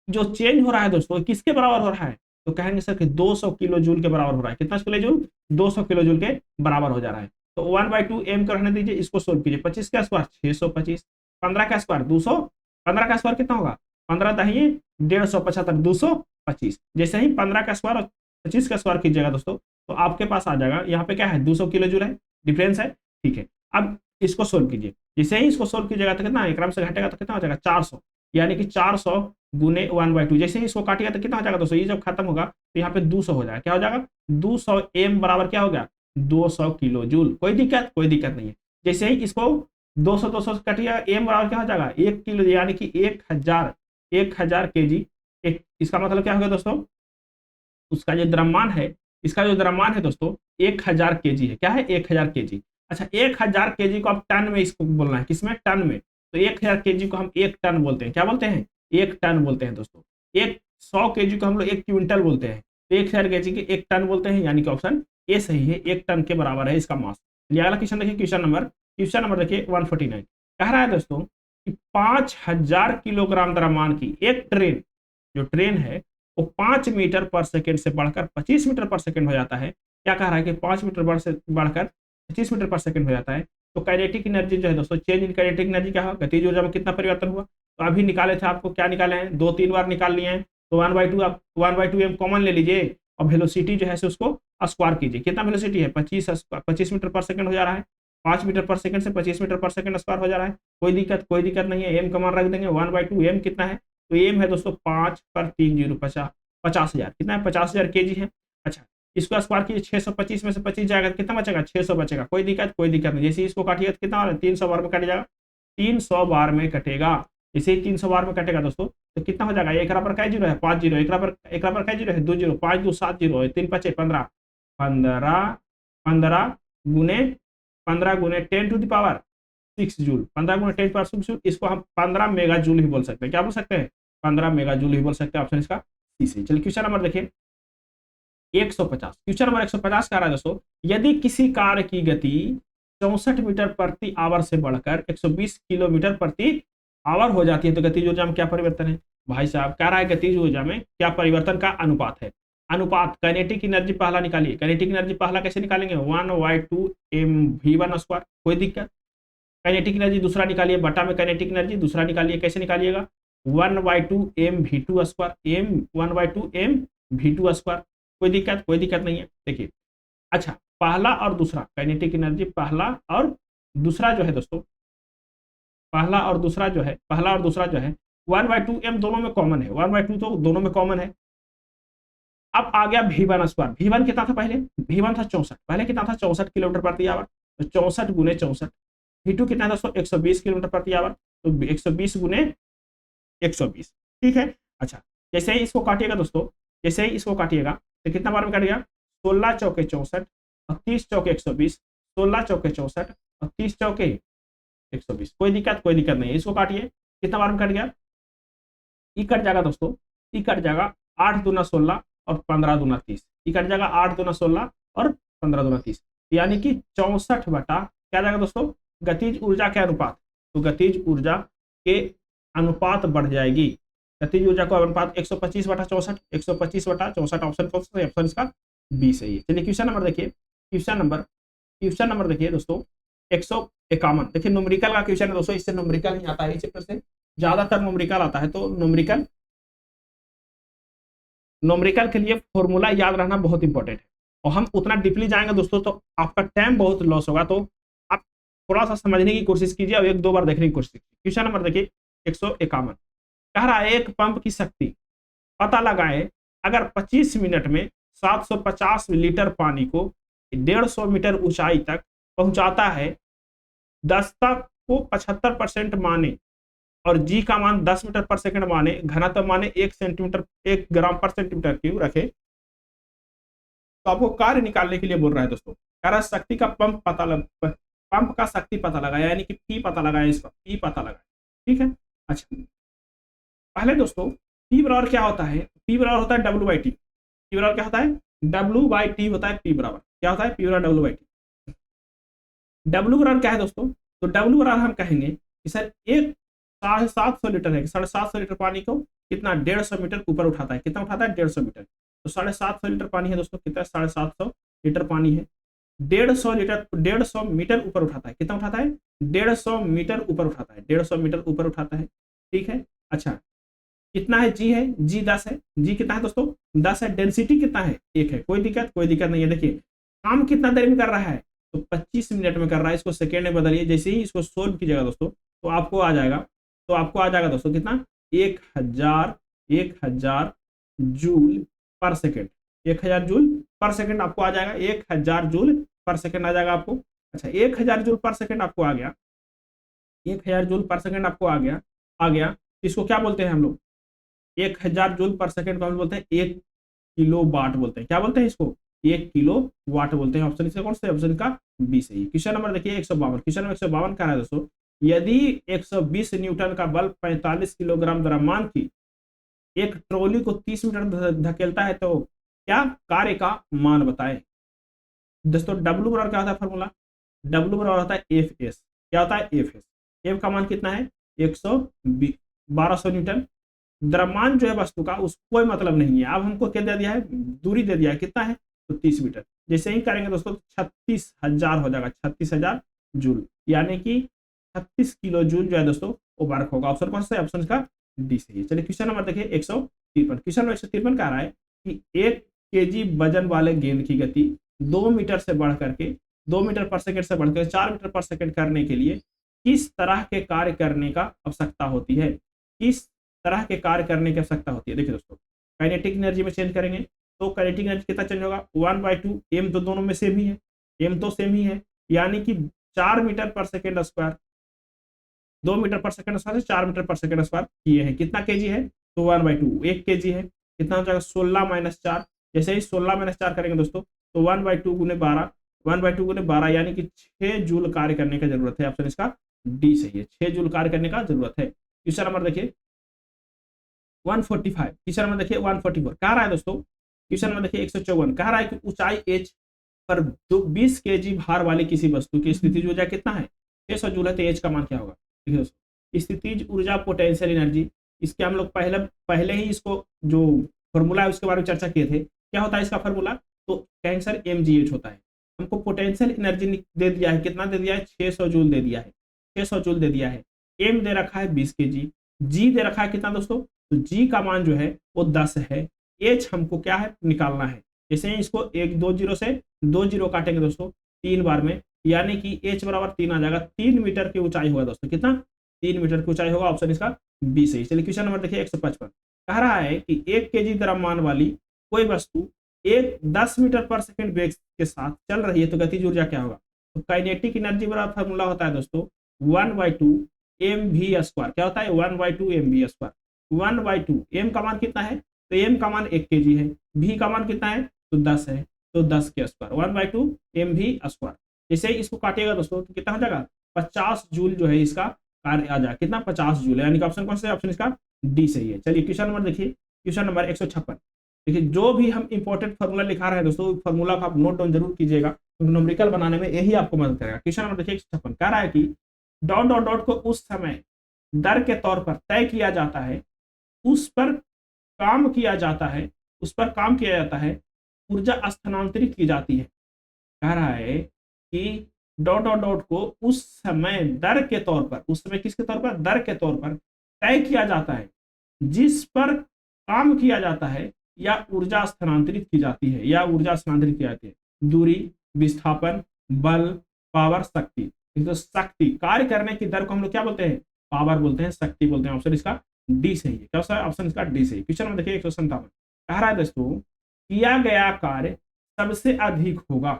जो चेंज हो रहा है दोस्तों किसके बराबर हो रहा है? तो कहेंगे सर कि 200 किलो जूल के बराबर हो रहा है। कितना किलो जूल? 200 किलो जूल के बराबर हो जा रहा है। तो 1/2 एम को रहने दीजिए, इसको सोल्व कीजिए। 25 का स्क्वायर 625, 15 का स्क्वायर 200, 15 का स्क्वायर कितना होगा? 15 दही 150, 225। जैसे ही 15 का स्क्वायर और 25 का स्क्वायर कीजिएगा दोस्तों, तो आपके पास आ जाएगा, यहाँ पे क्या है? 200 किलो जूल है, डिफरेंस है। ठीक है, अब इसको सोल्व कीजिए। जैसे ही इसको सोल्व कीजिएगा तो कितना? एक से घटेगा तो कितना हो जाएगा? 400, यानी कि 400 गुने 1/2। जैसे ही इसको काटिएगा तो कितना हो जाएगा दोस्तों, ये जब खत्म होगा तो यहाँ पे 200 हो जाएगा। क्या हो जाएगा, 200 एम बराबर क्या हो गया, 200 किलो जूल। कोई दिक्कत नहीं है। जैसे ही इसको 200 कटिएगा, एम बराबर क्या हो जाएगा, 1 किलो, यानी कि 1000 केजी। इसका मतलब क्या हो गया दोस्तों, उसका जो द्रव्यमान है, इसका जो द्रव्यमान है दोस्तों 1000 केजी है। क्या है, 1000 केजी। अच्छा, 1000 केजी को आप टन में इसको बोलना है, किसमें, टन में। तो 1000 केजी को हम 1 टन बोलते हैं। क्या बोलते हैं, 1 टन बोलते हैं दोस्तों। 100 केजी को हम लोग 1 क्विंटल बोलते हैं। तो 1000 केजी के 1 टन बोलते हैं, यानी कि ऑप्शन ए सही है, 1 टन के बराबर है इसका मास। चलिए अगला क्वेश्चन देखिए, क्वेश्चन नंबर देखिए 149। कह रहा है दोस्तों कि 5000 किलोग्राम द्रव्यमान की एक ट्रेन, जो ट्रेन है वो 5 मीटर पर सेकंड से बढ़कर 25 मीटर पर सेकंड हो जाता है। क्या कह रहा है कि 5 मीटर बढ़कर 25 मीटर पर सेकंड हो जाता है। तो काइनेटिक एनर्जी जो है दोस्तों, चेंज इन काइनेटिक एनर्जी क्या होगा, गतिज ऊर्जा में कितना परिवर्तन हुआ। तो अभी निकाले थे आपको, क्या निकाले हैं, 2-3 बार निकाल लिए हैं। तो 1/2, आप 1/2 एम कॉमन ले लीजिए और वेलोसिटी जो है उसको स्क्वायर कीजिए। कितना वेलोसिटी है, 25 मीटर पर सेकंड हो जा रहा है। 5 मीटर पर सेकंड से 25 मीटर पर सेकंड स्क्वायर हो जा रहा है। कोई दिक्कत नहीं है, एम का मान रख देंगे। 1/2 एम कितना है, तो एम है दोस्तों 5 पर 3 जीरो 50,000। कितना है, 50,000 केजी है। अच्छा, इसको स्क्वायर कीजिए, 625 में से 25 जाएगा, कितना बचेगा, 600 बचेगा। कोई दिक्कत नहीं। जैसे इसको काटिएगा तो कितना 300 बार में कट जाएगा, 300 बार में कटेगा। जैसे ही 300 बार में कटेगा दोस्तों तो कितना हो जाएगा, एक पर क्या जीरो है, 5 जीरो, एक पर क्या जीरो है, 2 जीरो, 5 2 7 जीरो, 3 5 15 15 15 गुने 10 टू द पावर 6 जूल। 15 गुने 10 पावर 6 जूल। इसको हम 15 मेगा जूल ही बोल सकते हैं। क्या बोल सकते हैं, 15 मेगा जूल ही बोल सकते हैं। ऑप्शन इसका सी सही। चलिए क्वेश्चन नंबर देखिए 150। क्वेश्चन नंबर 150 का रहा है दोस्तों, यदि किसी कार की गति 64 मीटर प्रति आवर से बढ़कर 120 किलोमीटर प्रति आवर हो जाती है तो गतिज ऊर्जा में क्या परिवर्तन है। भाई साहब कह रहा है गतिज ऊर्जा में क्या परिवर्तन का अनुपात है। अनुपात, काइनेटिक एनर्जी पहला निकालिए। काइनेटिक एनर्जी पहला कैसे निकालेंगे, 1/2 mv1 स्क्वायर। कोई दिक्कत। काइनेटिक एनर्जी दूसरा निकालिए, बटा में काइनेटिक एनर्जी दूसरा निकालिए। कैसे निकालिएगा, 1/2 mv2 स्क्वायर, 1/2 mv2 स्क्वायर। कोई दिक्कत नहीं है। देखिए, अच्छा, पहला और दूसरा काइनेटिक एनर्जी, पहला और दूसरा जो है दोस्तों, पहला और दूसरा जो है 1/2 m दोनों में कॉमन है। 1/2 तो दोनों में कॉमन है। अब आ गया v1 स्क्वायर। v1 कितना था पहले, v1 था 64, पहले कितना था 64 किलोमीटर प्रति आवर। तो 64 गुने 64। v2 कितना था दोस्तों, 120 किलोमीटर प्रति आवर। तो 120 गुने 120। ठीक है। अच्छा, जैसे ही इसको काटिएगा दोस्तों, जैसे ही इसको काटिएगा तो कितना बार में काटिएगा, 16 चौके 64 और 30 चौके 120, 16 चौके 64 और 30 चौके 120। कोई दिक्कत नहीं है। इसको काटिए, कितना बार में कट गया, ई कट जाएगा दोस्तों, ई कट जाएगा 8 दूना 16 और 15 दूना 30। ई कट जाएगा 8 दूना 16 और 15 दूना 30, यानी कि 64 बटा क्या जाएगा दोस्तों, गतिज ऊर्जा के अनुपात। तो गतिज ऊर्जा के अनुपात बढ़ जाएगी। गतिज ऊर्जा को अनुपात 125 बटा 64, 125 बटा 64। ऑप्शन कौन सा है, ऑप्शन इसका बी सही है। चलिए क्वेश्चन नंबर देखिए, क्वेश्चन नंबर देखिए दोस्तों 151। देखिए न्यूमेरिकल का क्वेश्चन है दोस्तों, इससे न्यूमेरिकल नहीं आता है, इस चैप्टर से ज्यादातर न्यूमेरिकल आता है। तो न्यूमेरिकल के लिए फॉर्मूला याद रहना बहुत इंपॉर्टेंट है, और हम उतना डीपली जाएंगे दोस्तों तो आपका टाइम बहुत लॉस होगा। तो आप थोड़ा सा समझने की कोशिश कीजिए और 1-2 बार देखने की कोशिश कीजिए। क्वेश्चन नंबर देखिए 151। कह रहा है एक पंप की शक्ति पता लगाएं अगर 25 मिनट में 750 लीटर पानी को 150 मीटर ऊंचाई तक पहुंचाता है, दस्तक को 75% माने और जी का मान 10 मीटर पर सेकंड माने, घनत्व माने 1 ग्राम पर सेंटीमीटर क्यूब रखे। तो आपको कार्य निकालने के लिए बोल रहा है दोस्तों। कह रहा है शक्ति का पंप का शक्ति पता लगाया, यानी कि पी पता लगाया, इसका पी पता लगाया। ठीक है। अच्छा, पहले दोस्तों पी बराबर क्या होता है, पी बराबर होता है W/T। पी बराबर क्या होता है, W/T होता है। पी बराबर क्या होता है, पी बराबर W/T। W बराबर क्या है दोस्तों, तो W बराबर हम कहेंगे कि सर एक 750 लीटर है, 750 लीटर पानी को कितना 150 मीटर ऊपर उठाता है। कितना उठाता है, 150 मीटर। तो 750 लीटर पानी है दोस्तों, कितना 750 लीटर पानी है, 150 मीटर ऊपर उठाता है। कितना उठाता है, 150 मीटर ऊपर उठाता है, 150 मीटर ऊपर उठाता है। ठीक है। अच्छा, कितना है, जी है, जी 10 है। जी कितना है दोस्तों, 10 है। डेंसिटी कितना है, 1 है। कोई दिक्कत नहीं है। देखिए काम कितना देर में कर रहा है, तो 25 मिनट में कर रहा है। इसको सेकेंड में बदलिए, जैसे ही इसको सोल्व कीजिएगा दोस्तों तो आपको आ जाएगा दोस्तों कितना, 1000 1000 जूल पर सेकेंड। 1000 जूल पर सेकेंड आपको आ जाएगा, 1000 जूल पर सेकेंड आ जाएगा आपको। अच्छा 1000 जूल पर सेकेंड आपको आ गया, 1000 जूल पर सेकेंड आपको आ गया। इसको क्या बोलते हैं हम लोग? 1000 जूल पर सेकेंड को हम बोलते हैं 1 किलो वाट बोलते हैं। क्या बोलते हैं इसको? 1 किलो वाट बोलते हैं। ऑप्शन इसका कौन सा? ऑप्शन का बी सही है। क्वेश्चन नंबर देखिए 152। क्वेश्चन नंबर 152 क्या है दोस्तों? यदि 120 न्यूटन का बल्ब 45 किलोग्राम द्रव्यमान की एक ट्रॉली को 30 मीटर धकेलता है तो क्या कार्य का मान बताएं। दोस्तों डब्ल्यू बराबर क्या होता है फॉर्मूला? डब्ल्यू बराबर होता है एफ एस। क्या होता है? F S. एफ का मान कितना है? 1200 न्यूटन। द्रव्यमान जो है वस्तु का उसको कोई मतलब नहीं है। अब हमको क्या दे दिया है? दूरी दे दिया है। कितना है? तो 30 मीटर। जैसे ही करेंगे दोस्तों 36,000 हो जाएगा, 36,000 जूल, यानी कि 36 किलो जूल जो है दोस्तों वो वर्क होगा। ऑप्शन कौन सा है? ऑप्शन का डी सही है। चलिए क्वेश्चन नंबर देखिए 153। क्वेश्चन नंबर 153 कह रहा है कि 1 केजी वजन वाले गेंद की गति 2 मीटर से बढ़ करके 2 मीटर पर सेकंड से बढ़कर 4 मीटर पर सेकंड करने के लिए किस तरह के कार्य करने का आवश्यकता होती है? किस तरह के कार्य करने की आवश्यकता होती है? देखिए दोस्तों काइनेटिक एनर्जी में चेंज करेंगे तो काइनेटिक एनर्जी कितना चेंज होगा? 1/2। एम तो दोनों में सेम ही है, एम तो सेम ही है, यानी कि 4 मीटर पर सेकेंड स्क्वायर। 2 मीटर पर सेकंड स्क्वायर से 4 मीटर पर सेकंड स्क्वायर किए हैं। कितना केजी है? तो 1/2 1 केजी है। कितना हो जाएगा? 16 माइनस 4। जैसे ही 16 माइनस 4 करेंगे दोस्तों तो 1/2 गुने 12, 1/2 गुने 12 यानी कि 6 जूल कार्य करने की जरूरत है। ऑप्शन इसका डी सही है, 6 जूल कार्य करने का जरूरत है। क्वेश्चन नंबर देखिए 145। क्वेश्चन नंबर देखिए 144 कह रहा है दोस्तों। क्वेश्चन नंबर देखिए 154 कह रहा है कि ऊंचाई एच पर 20 केजी भार वाली किसी वस्तु की स्थितिज ऊर्जा कितना है? 600 जूल है तो एच का मान क्या होगा? देखिए दोस्तों स्थितिज ऊर्जा पोटेंशियल एनर्जी, इसके हम लोग पहले ही इसको जो फॉर्मूला है उसके बारे में चर्चा किए थे। क्या होता है इसका फॉर्मूला? तो कैंसर mgh होता है। हमको पोटेंशियल एनर्जी दे दिया है, कितना दे दिया है? 600 जूल दे दिया है, 600 जूल दे दिया है। एम दे रखा है 20 केजी, जी दे रखा है कितना दोस्तों? तो जी का मान जो है वो 10 है। एच हमको क्या है? निकालना है। जैसे ही इसको 1 2 जीरो से 2 जीरो काटेंगे दोस्तों 3 बार में, यानी कि एच बराबर 3 आ जाएगा। 3 मीटर की ऊंचाई होगा दोस्तों। कितना? 3 मीटर की ऊंचाई होगा। ऑप्शन इसका बी सही। चलिए क्वेश्चन नंबर देखिए 155 कह रहा है कि 1 केजी द्रव्यमान वाली कोई वस्तु 10 मीटर पर सेकंड वेग के साथ चल रही है तो गतिज ऊर्जा क्या होगा? तो काइनेटिक एनर्जी बराबर फॉर्मूला होता है दोस्तों 1/2 mv²। क्या होता है? 1/2 mv²। 1/2 एम का मान कितना है? तो एम का मान 1 केजी है, भी का मान कितना है? तो 10 है, तो 10 के स्क्वायर 1/2 mv²। जैसे ही इसको काटिएगा दोस्तों तो कितना हो जाएगा? 50 जूल जो है इसका कार्य आ जाएगा। कितना? 50 जूल है, यानी कि ऑप्शन कौन सा है? ऑप्शन इसका डी सही है। चलिए क्वेश्चन नंबर देखिए, क्वेश्चन नंबर 156। देखिए जो भी हम इंपॉर्टेंट फॉर्मूला लिखा रहे हैं दोस्तों फॉर्मूला को आप नोट डाउन जरूर कीजिएगा, तो न्यूमेरिकल बनाने में यही आपको मदद करेगा। क्वेश्चन नंबर देखिए 156 कह रहा है कि डॉट डॉट डॉट को उस समय दर के तौर पर तय किया जाता है, उस पर काम किया जाता है, उस पर काम किया जाता है, ऊर्जा स्थानांतरित की जाती है। कह रहा है कि डॉट डॉट डॉट को उस समय दर के तौर पर, उस समय किसके तौर पर? दर के तौर पर तय किया जाता है, जिस पर काम किया जाता है या ऊर्जा स्थानांतरित की जाती है, या ऊर्जा स्थानांतरित की जाती है। दूरी, विस्थापन, बल, पावर, शक्ति। तो शक्ति कार्य करने की दर को हम लोग क्या बोलते हैं? पावर बोलते हैं, शक्ति बोलते हैं। ऑप्शन इसका डी सही है। क्या है? ऑप्शन इसका डी सही। क्वेश्चन में देखिए 157 कह रहा है दोस्तों किया गया कार्य सबसे अधिक होगा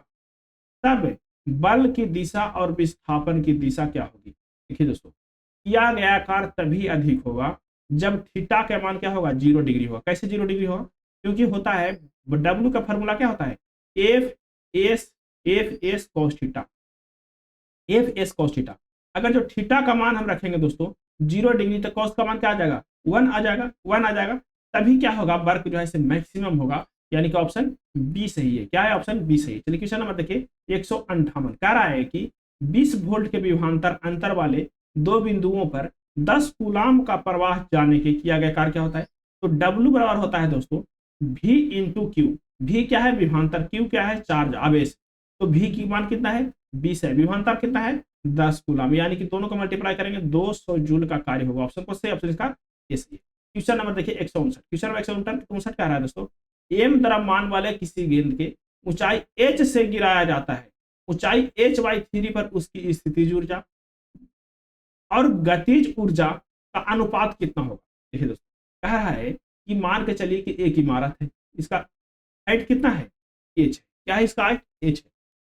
तब बल की दिशा और विस्थापन की दिशा क्या होगी? देखिए दोस्तों किया गया कार्य तभी अधिक होगा जब थीटा का मान क्या होगा? 0 डिग्री होगा। कैसे 0 डिग्री होगा? क्योंकि होता है डब्ल्यू का फॉर्मूला क्या होता है? F S cos theta, F S cos theta. अगर जो थीटा का मान हम रखेंगे दोस्तों 0 डिग्री तो कॉस का मान क्या आ जाएगा? 1 आ जाएगा, 1 आ जाएगा। तभी क्या होगा? वर्क जो है मैक्सिमम होगा, यानी कि ऑप्शन बी सही है। क्या है? ऑप्शन बी सही है। चलिए क्वेश्चन नंबर देखिए 158 कह रहा है कि 20 वोल्ट के विभवांतर अंतर वाले दो बिंदुओं पर 10 कूलाम का प्रवाह जाने के किया गया कार्य क्या होता है? तो डब्ल्यू बराबर होता है दोस्तों भी इंटू क्यू। भी क्या है? विभवांतर, क्यू क्या है? चार्ज, आवेश। तो भी की मान कितना है? 20 है, विभवांतर कितना है? 10 कूलाम, यानी कि दोनों को मल्टीप्लाई करेंगे 200 जूल का कार्य होगा। ऑप्शन को सही, ऑप्शन इसका ये सही है। क्वेश्चन नंबर देखिए 159। क्वेश्चन नंबर 159 कह रहा है दोस्तों एम द्रव्यमान वाले किसी गेंद के ऊंचाई एच से गिराया जाता है, ऊंचाई h/3 पर उसकी स्थितिज ऊर्जा और गतिज ऊर्जा का अनुपात कितना होगा? देखिए दोस्तों कह रहा है कि मान के चलिए कि एक इमारत है, इसका हाइट कितना है, एच है। क्या है इसका हाइट, एच है।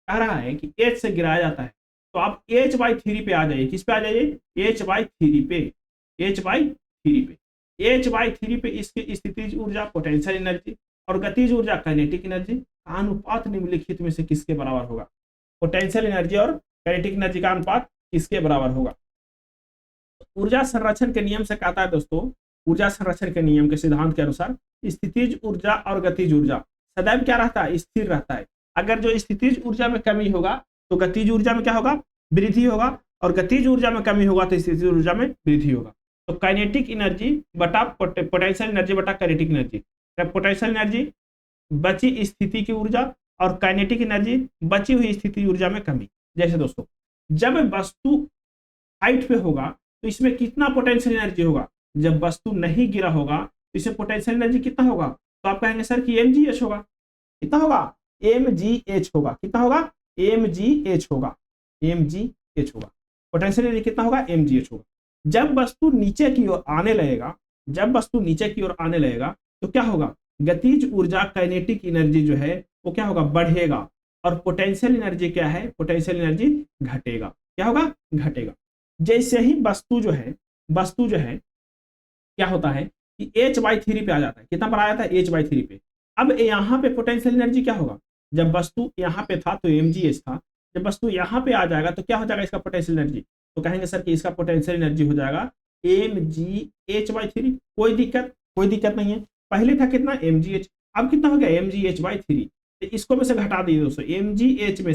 कह रहा है कि एच से गिराया जाता है, तो आप एच बाई थ्री पे आ जाइए। किस पे आ जाइए, एच बाई थ्री पे, एच बाई थ्री पे। एच बाई थ्री पे इसकी स्थितिज ऊर्जा पोटेंशियल एनर्जी और गतिज ऊर्जा काइनेटिक एनर्जी का अनुपात निम्नलिखित में से किसके बराबर होगा। पोटेंशियल एनर्जी और काइनेटिक एनर्जी का अनुपात किसके बराबर होगा। ऊर्जा संरक्षण के नियम से कहता है दोस्तों, ऊर्जा संरक्षण के नियम के सिद्धांत के अनुसार स्थितिज ऊर्जा और गतिज ऊर्जा सदैव क्या रहता है, स्थिर रहता है। अगर जो स्थितिज ऊर्जा में कमी होगा तो गतिज ऊर्जा में क्या होगा, वृद्धि होगा, और गतिज ऊर्जा में कमी होगा तो स्थितिज ऊर्जा में वृद्धि होगा। तो काइनेटिक एनर्जी बटा पोटेंशियल एनर्जी बटा काइनेटिक एनर्जी, पोटेंशियल एनर्जी बची स्थिति की ऊर्जा और काइनेटिक एनर्जी बची हुई स्थिति ऊर्जा में कमी। जैसे दोस्तों जब वस्तु हाइट पे होगा तो इसमें कितना पोटेंशियल एनर्जी होगा, जब वस्तु नहीं गिरा होगा तो इसमें पोटेंशियल एनर्जी कितना होगा, तो आप कहेंगे सर कि mgh होगा। कितना होगा, mgh होगा। कितना होगा, mgh होगा, mgh होगा। पोटेंशियल एनर्जी कितना होगा, mgh होगा। जब वस्तु नीचे की ओर आने लगेगा, जब वस्तु नीचे की ओर आने लगेगा तो क्या होगा, गतिज ऊर्जा काइनेटिक एनर्जी जो है वो क्या होगा, बढ़ेगा, और पोटेंशियल एनर्जी क्या है, पोटेंशियल एनर्जी घटेगा। क्या होगा, घटेगा। जैसे ही वस्तु जो है क्या होता है कि एच बाई थ्री पे आ जाता है। कितना पर आ जाता है, एच बाई थ्री पे। अब यहाँ पे पोटेंशियल एनर्जी क्या होगा, जब वस्तु यहाँ पे था तो mgh था, जब वस्तु यहाँ पे आ जाएगा तो क्या हो जाएगा इसका पोटेंशियल एनर्जी, तो कहेंगे सर कि इसका पोटेंशियल एनर्जी हो जाएगा mgh बाई थ्री। कोई दिक्कत नहीं है। पहले था कितना, mgh, अब कितना हो गया, mgh बाई थ्री। तो इसको में से घटा दीजिए दोस्तों, mgh में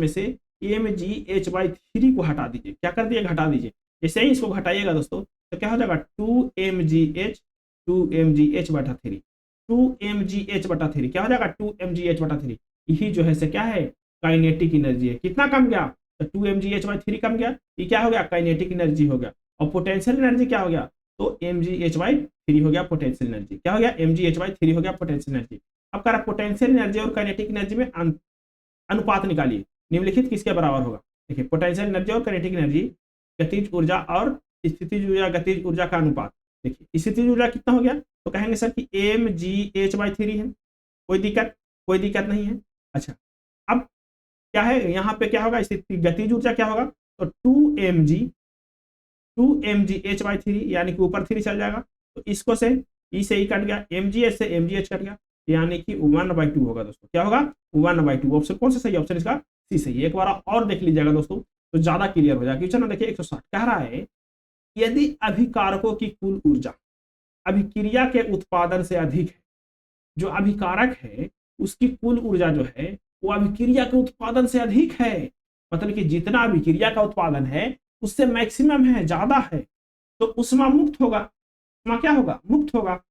से mgh बाई थ्री को हटा दीजिए। क्या कर दिए, घटा दीजिए। जैसे ही इसको घटाइएगा दोस्तों तो क्या हो जाएगा, 2mgh बटा थ्री, 2mgh बटा थ्री क्या हो जाएगा, 2mgh बटा थ्री। यही जो है से क्या है, काइनेटिक एनर्जी है। कितना कम गया, तो 2mgh बाई थ्री कम गया, ये क्या हो गया, काइनेटिक एनर्जी हो गया। और पोटेंशियल एनर्जी क्या हो गया, तो mgh बाई थ्री हो गया पोटेंशियल एनर्जी। क्या हो गया, mgh बाई थ्री हो गया पोटेंशियल एनर्जी। अब कह रहा पोटेंशियल एनर्जी और काइनेटिक एनर्जी में अनुपात निकालिए, निम्नलिखित किसके बराबर होगा। देखिए पोटेंशियल एनर्जी और काइनेटिक एनर्जी, गतिज ऊर्जा और स्थितिज ऊर्जा गतिज ऊर्जा का अनुपात। देखिए स्थितिज ऊर्जा कितना हो गया, तो कहेंगे सर कि mgh बाई थ्री है। कोई दिक्कत नहीं है। अच्छा अब क्या है, यहाँ पे क्या होगा, स्थिति गतिज ऊर्जा क्या होगा, तो 2mgh बाई थ्री, यानी कि ऊपर थ्री चल जाएगा तो इसको से ई से ई कट गया, mgh से mgh कट गया, यानी कि 1/2 होगा दोस्तों। क्या होगा, 1/2। ऑप्शन कौन सा सही है, ऑप्शन इसका सी सही है। एक बार और देख लीजिएगा दोस्तों तो ज्यादा क्लियर हो जाएगा। क्वेश्चन देखिए 160 कह रहा है यदि अभिकारकों की कुल ऊर्जा अभिक्रिया के उत्पादन से अधिक है, जो अभिकारक है उसकी कुल ऊर्जा जो है वो अभिक्रिया के उत्पादन से अधिक है, मतलब कि जितना अभिक्रिया का उत्पादन है उससे मैक्सिमम है, ज्यादा है, तो उष्मा मुक्त होगा। उष्मा क्या होगा, मुक्त होगा।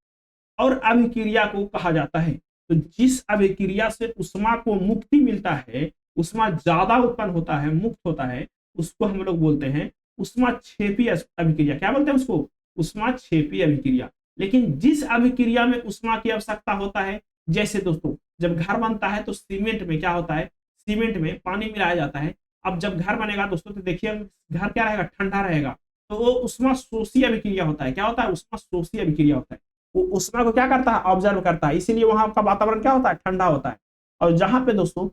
और अभिक्रिया को कहा जाता है, तो जिस अभिक्रिया से उष्मा को मुक्ति मिलता है, उष्मा ज्यादा उत्पन्न होता है, मुक्त होता है, उसको हम लोग बोलते हैं उष्माक्षेपी अभिक्रिया। क्या बोलते हैं उसको, उष्माक्षेपी अभिक्रिया। लेकिन जिस अभिक्रिया में उष्मा की आवश्यकता होता है, जैसे दोस्तों जब घर बनता है तो सीमेंट में क्या होता है, सीमेंट में पानी मिलाया जाता है। अब जब घर बनेगा दोस्तों तो देखिए घर क्या रहेगा, ठंडा रहेगा, तो वो उष्मा शोषी अभिक्रिया होता है। क्या होता है, उष्मा शोषी अभिक्रिया होता है। वो उष्मा को क्या करता है, ऑब्जर्व करता है, इसीलिए वहां का वातावरण क्या होता है, ठंडा होता है। और जहां पे दोस्तों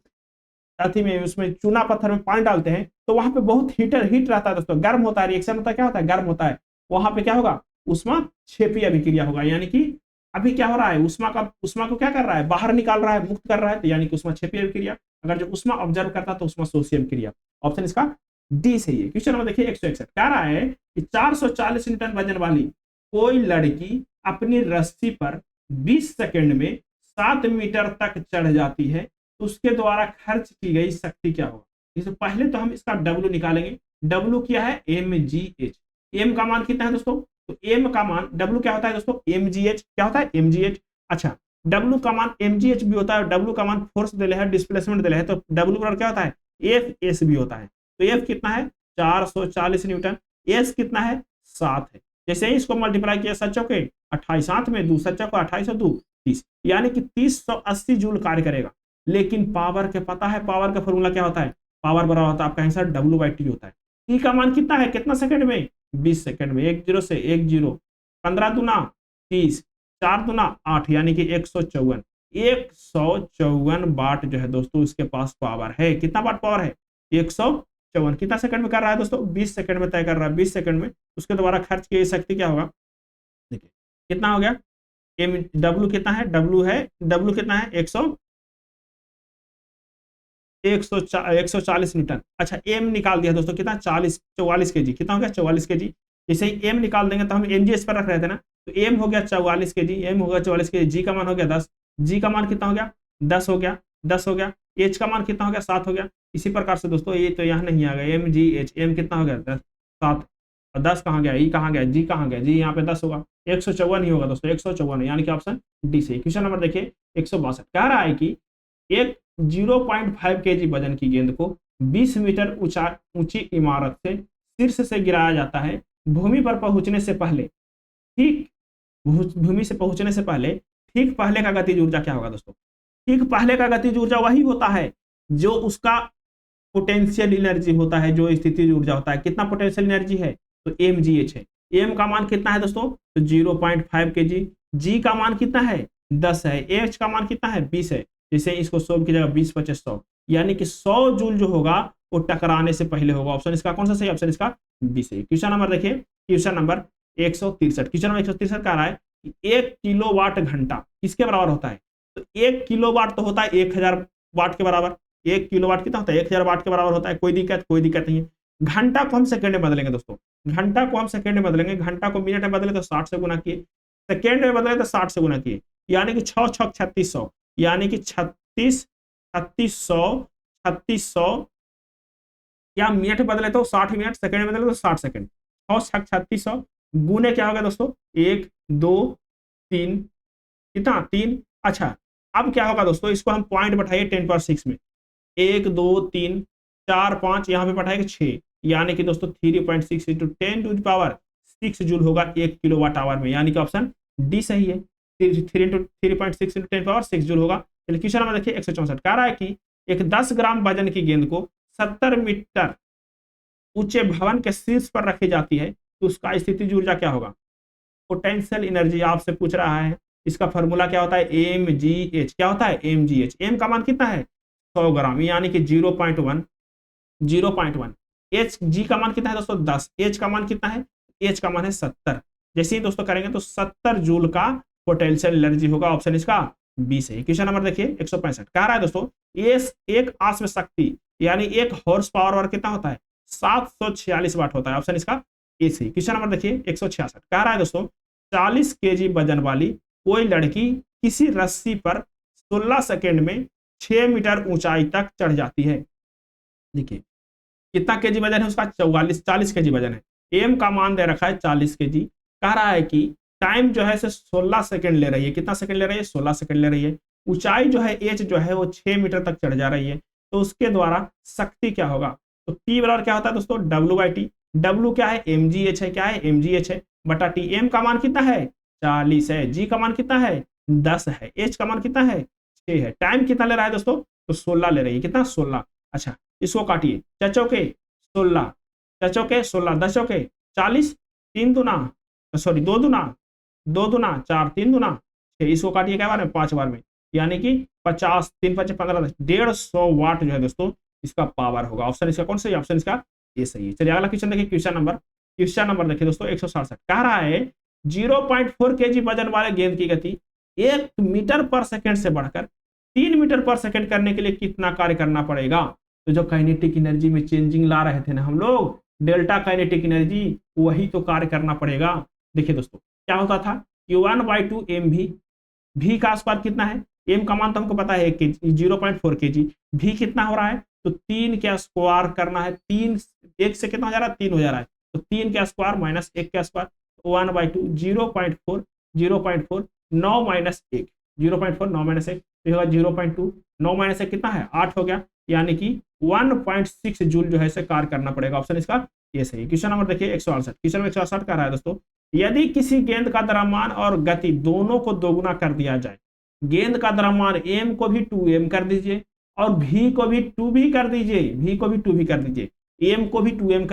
अथी में उसमें चूना पत्थर में पानी डालते हैं तो वहां पे बहुत हीट रहता है दोस्तों, गर्म होता है, रिएक्शन होता है, क्या होता है, गर्म होता है। वहां पे क्या होगा, उष्मा क्षेपी अभिक्रिया होगा। यानी कि अभी क्या हो रहा है, उष्मा को क्या कर रहा है, बाहर निकाल रहा है, मुक्त कर रहा है, तो यानी कि उष्मा क्षेपी अभिक्रिया। अगर जो उष्मा ऑब्जर्व करता है तो उष्मा शोषी अभिक्रिया। ऑप्शन इसका डी सही है। क्वेश्चन नंबर देखिए 161 कह रहा है कि 440 न्यूटन वजन वाली कोई लड़की अपनी रस्सी पर 20 सेकंड में 7 मीटर तक चढ़ जाती है, तो उसके द्वारा खर्च की गई शक्ति क्या होगा। इससे पहले तो हम इसका W निकालेंगे। W क्या है, mgh। m का मान कितना है दोस्तों, तो m का मान, W क्या होता है दोस्तों, mgh। क्या होता है, mgh। अच्छा W का मान mgh भी होता है, W का मान फोर्स दिले है, डिस्प्लेसमेंट दिले है, तो W बराबर क्या होता है, Fs भी होता है। तो F कितना है, 440 न्यूटन, S कितना है, 7 है। जैसे ही इसको मल्टीप्लाई किया 7 चौके 28, 7 में 2 7 चौके 28 और 2 30, यानी कि 3080 जूल कार्य करेगा। लेकिन पावर के पता है, पावर का फॉर्मूला क्या होता है, पावर बराबर होता है आपका आंसर W/T होता है। T का मान कितना है, कितना सेकंड में, 20 सेकंड में। 1 0 से 1 0, 15 दूना 30, 4 दूना 8 यानी कि 154। 154 वाट जो है दोस्तों इसके पास पावर है। कितना वाट पावर है? 154। कितना सेकंड में कर रहा है दोस्तों? 20 सेकंड में तय कर रहा है। 20 सेकंड में उसके द्वारा खर्च की शक्ति क्या होगा? देखिए कितना हो गया। एम डब्ल्यू कितना है? डब्ल्यू कितना है? 140 न्यूटन। अच्छा एम निकाल दिया दोस्तों, कितना? 44 के जी। कितना हो गया? 44 के जी। जैसे ही एम निकाल देंगे तो हम एमजीएस पर रख रहे थे ना, तो एम हो गया 44 के जी, एम हो गया 44 के जी, जी का मान हो गया 10, जी का मान कितना हो गया? 10 हो गया, 10 हो गया। एच का मान कितना हो गया? 7 हो गया। इसी प्रकार से दोस्तों ये तो यहाँ नहीं आ गया, एम जी एच, एम कितना हो गया? 10, 7, और 10 कहाँ गया? ई कहाँ गया? जी कहाँ गया? जी यहाँ पे 10 होगा, 154 ही होगा दोस्तों, 154 यानी कि ऑप्शन डी से। क्वेश्चन नंबर देखिए 162 कह रहा है कि एक 0.5 केजी वजन की गेंद को 20 मीटर ऊंची इमारत से शीर्ष से गिराया जाता है। भूमि पर पहुंचने से पहले ठीक भूमि से पहुंचने से पहले ठीक पहले का गतिज ऊर्जा क्या होगा दोस्तों? ठीक पहले का गतिज ऊर्जा वही होता है जो उसका पोटेंशियल एनर्जी होता है, जो स्थितिज ऊर्जा होता है। कितना पोटेंशियल एनर्जी है? तो एम जी एच है। एम का मान कितना है दोस्तों? तो 0.5 के जी। जी का मान कितना है? 10 है। एच का मान कितना है? 20 है। जैसे इसको सोल्व कीजिएगा 20 25 100 यानी कि 100 जूल जो होगा वो टकराने से पहले होगा। ऑप्शन इसका कौन सा सही? ऑप्शन इसका बी सही। क्वेश्चन नंबर देखिए, क्वेश्चन नंबर 163। क्वेश्चन नंबर 163 कह रहा है कि 1 किलोवाट घंटा किसके बराबर होता है? तो 1 किलोवाट तो होता है 1000 वाट के बराबर। 1 किलोवाट कितना होता है? 1000 वाट के बराबर होता है। कोई दिक्कत नहीं है। घंटा को हम सेकंड में बदलेंगे दोस्तों, घंटा को हम सेकंड में बदलेंगे। घंटा को मिनट में बदले तो 60 से गुना किए, सेकेंड में बदले तो 60 से गुना किए, यानी कि 6 6 3600, यानी कि 3600 या मिनट बदले तो 60 मिनट, सेकंड में बदले तो 60 सेकंड। 6 3600 गुने क्या होगा दोस्तों? 1 2 3, कितना? 3। अच्छा अब क्या होगा दोस्तों? इसको हम पॉइंट बैठाइए 10 पावर 6 में। 1 2 3 4 5 यहाँ पे बैठाएंगे 6, यानी कि दोस्तों 3.6 into 10 to the power 6 joule होगा 1 किलोवाट आवर में, यानी कि ऑप्शन डी सही है। 3.6 इंटू 10 पावर 6 जूल होगा। क्वेश्चन नंबर देखिए 164 कह रहा है कि एक 10 ग्राम वजन की गेंद को 70 मीटर ऊंचे भवन के शीर्ष पर रखी जाती है तो उसका स्थितिज ऊर्जा क्या होगा? पोटेंशियल एनर्जी आपसे पूछ रहा है। इसका फॉर्मूला क्या होता है? M G H. क्या होता है? M G H. एम का मान कितना है? 100 ग्राम, यानी कि 0.1। एच जी का मान कितना है दोस्तों? 10। एच का मान कितना है? एच का मान है 70। जैसे ही दोस्तों करेंगे तो 70 जूल का पोटेंशियल एनर्जी होगा। ऑप्शन इसका बी से। क्वेश्चन नंबर देखिए 165 कह रहा है दोस्तों एक आश्व शक्ति यानी एक हॉर्स पावर कितना होता है? 746 वाट होता है। ऑप्शन इसका ए से। क्वेश्चन नंबर देखिए 166 कह रहा है दोस्तों 40 केजी वजन वाली कोई लड़की किसी रस्सी पर 16 सेकंड में 6 मीटर ऊंचाई तक चढ़ जाती है। देखिए कितना केजी वजन है उसका? 40 केजी वजन है। एम का मान दे रखा है 40 केजी। कह रहा है कि टाइम जो है 16 सेकंड ले रही है। कितना सेकंड ले रही है? 16 सेकंड ले रही है। ऊंचाई जो है एच जो है वो 6 मीटर तक चढ़ जा रही है, तो उसके द्वारा शक्ति क्या होगा? तो टी बराबर क्या होता है दोस्तों? W by T. डब्ल्यू क्या है? एम जी एच है। क्या है? एम जी एच है बटा टी। एम का मान कितना है? 40 है। जी का मान कितना है? 10 है। एच का मान कितना है? 6 है। टाइम कितना ले रहा है दोस्तों? तो 16 ले रही है। कितना? 16। अच्छा इसको काटिए, चचो के 16, चचो के 16, 10 के 40, 3 दूना सॉरी 2 दूना 4, 3 दूना 6। इसको काटिए क्या बार में? 5 बार में, यानी कि 50, 3 5 15, 150 वाट जो है दोस्तों इसका पावर होगा। ऑप्शन इसका कौन सा है? ऑप्शन इसका ये सही है। चलिए अगला क्वेश्चन देखिए। क्वेश्चन नंबर देखिए दोस्तों 167 कह रहा है 0.4 केजी वजन वाले गेंद की गति 1 मीटर पर सेकंड से बढ़कर 3 मीटर पर सेकंड करने के लिए कितना कार्य करना पड़ेगा? तो जो काइनेटिक एनर्जी में चेंजिंग ला रहे थे ना हम लोग, डेल्टा काइनेटिक एनर्जी, वही तो कार्य करना पड़ेगा। देखिए दोस्तों क्या होता था कि 1/2 एम भी का स्क्वायर कितना है? एम का मान तो हमको पता है 0.4 केजी। भी कितना हो रहा है? तो 3 का स्क्वायर करना है। 3 1 से कितना हो जा रहा है? 3 हो जा रहा है। तो 3 का स्क्वायर माइनस 1 का स्क्वायर 1/2 0.4 9 माइनस 1 0.4 9 माइनस 1 तो होगा 0.2 9 माइनस 1 कितना है? 8 हो गया, यानी कि 1.6 जूल जो है इसे कार्य करना पड़ेगा। ऑप्शन इसका ये सही। क्वेश्चन नंबर देखिए 168। क्वेश्चन में 168 का रहा है दोस्तों यदि किसी गेंद का द्रव्यमान और गति दोनों को दोगुना कर दिया जाए, गेंद का द्रव्यमान एम को भी 2m कर दीजिए और भी को भी 2 भी कर दीजिए, एम को भी 2m कर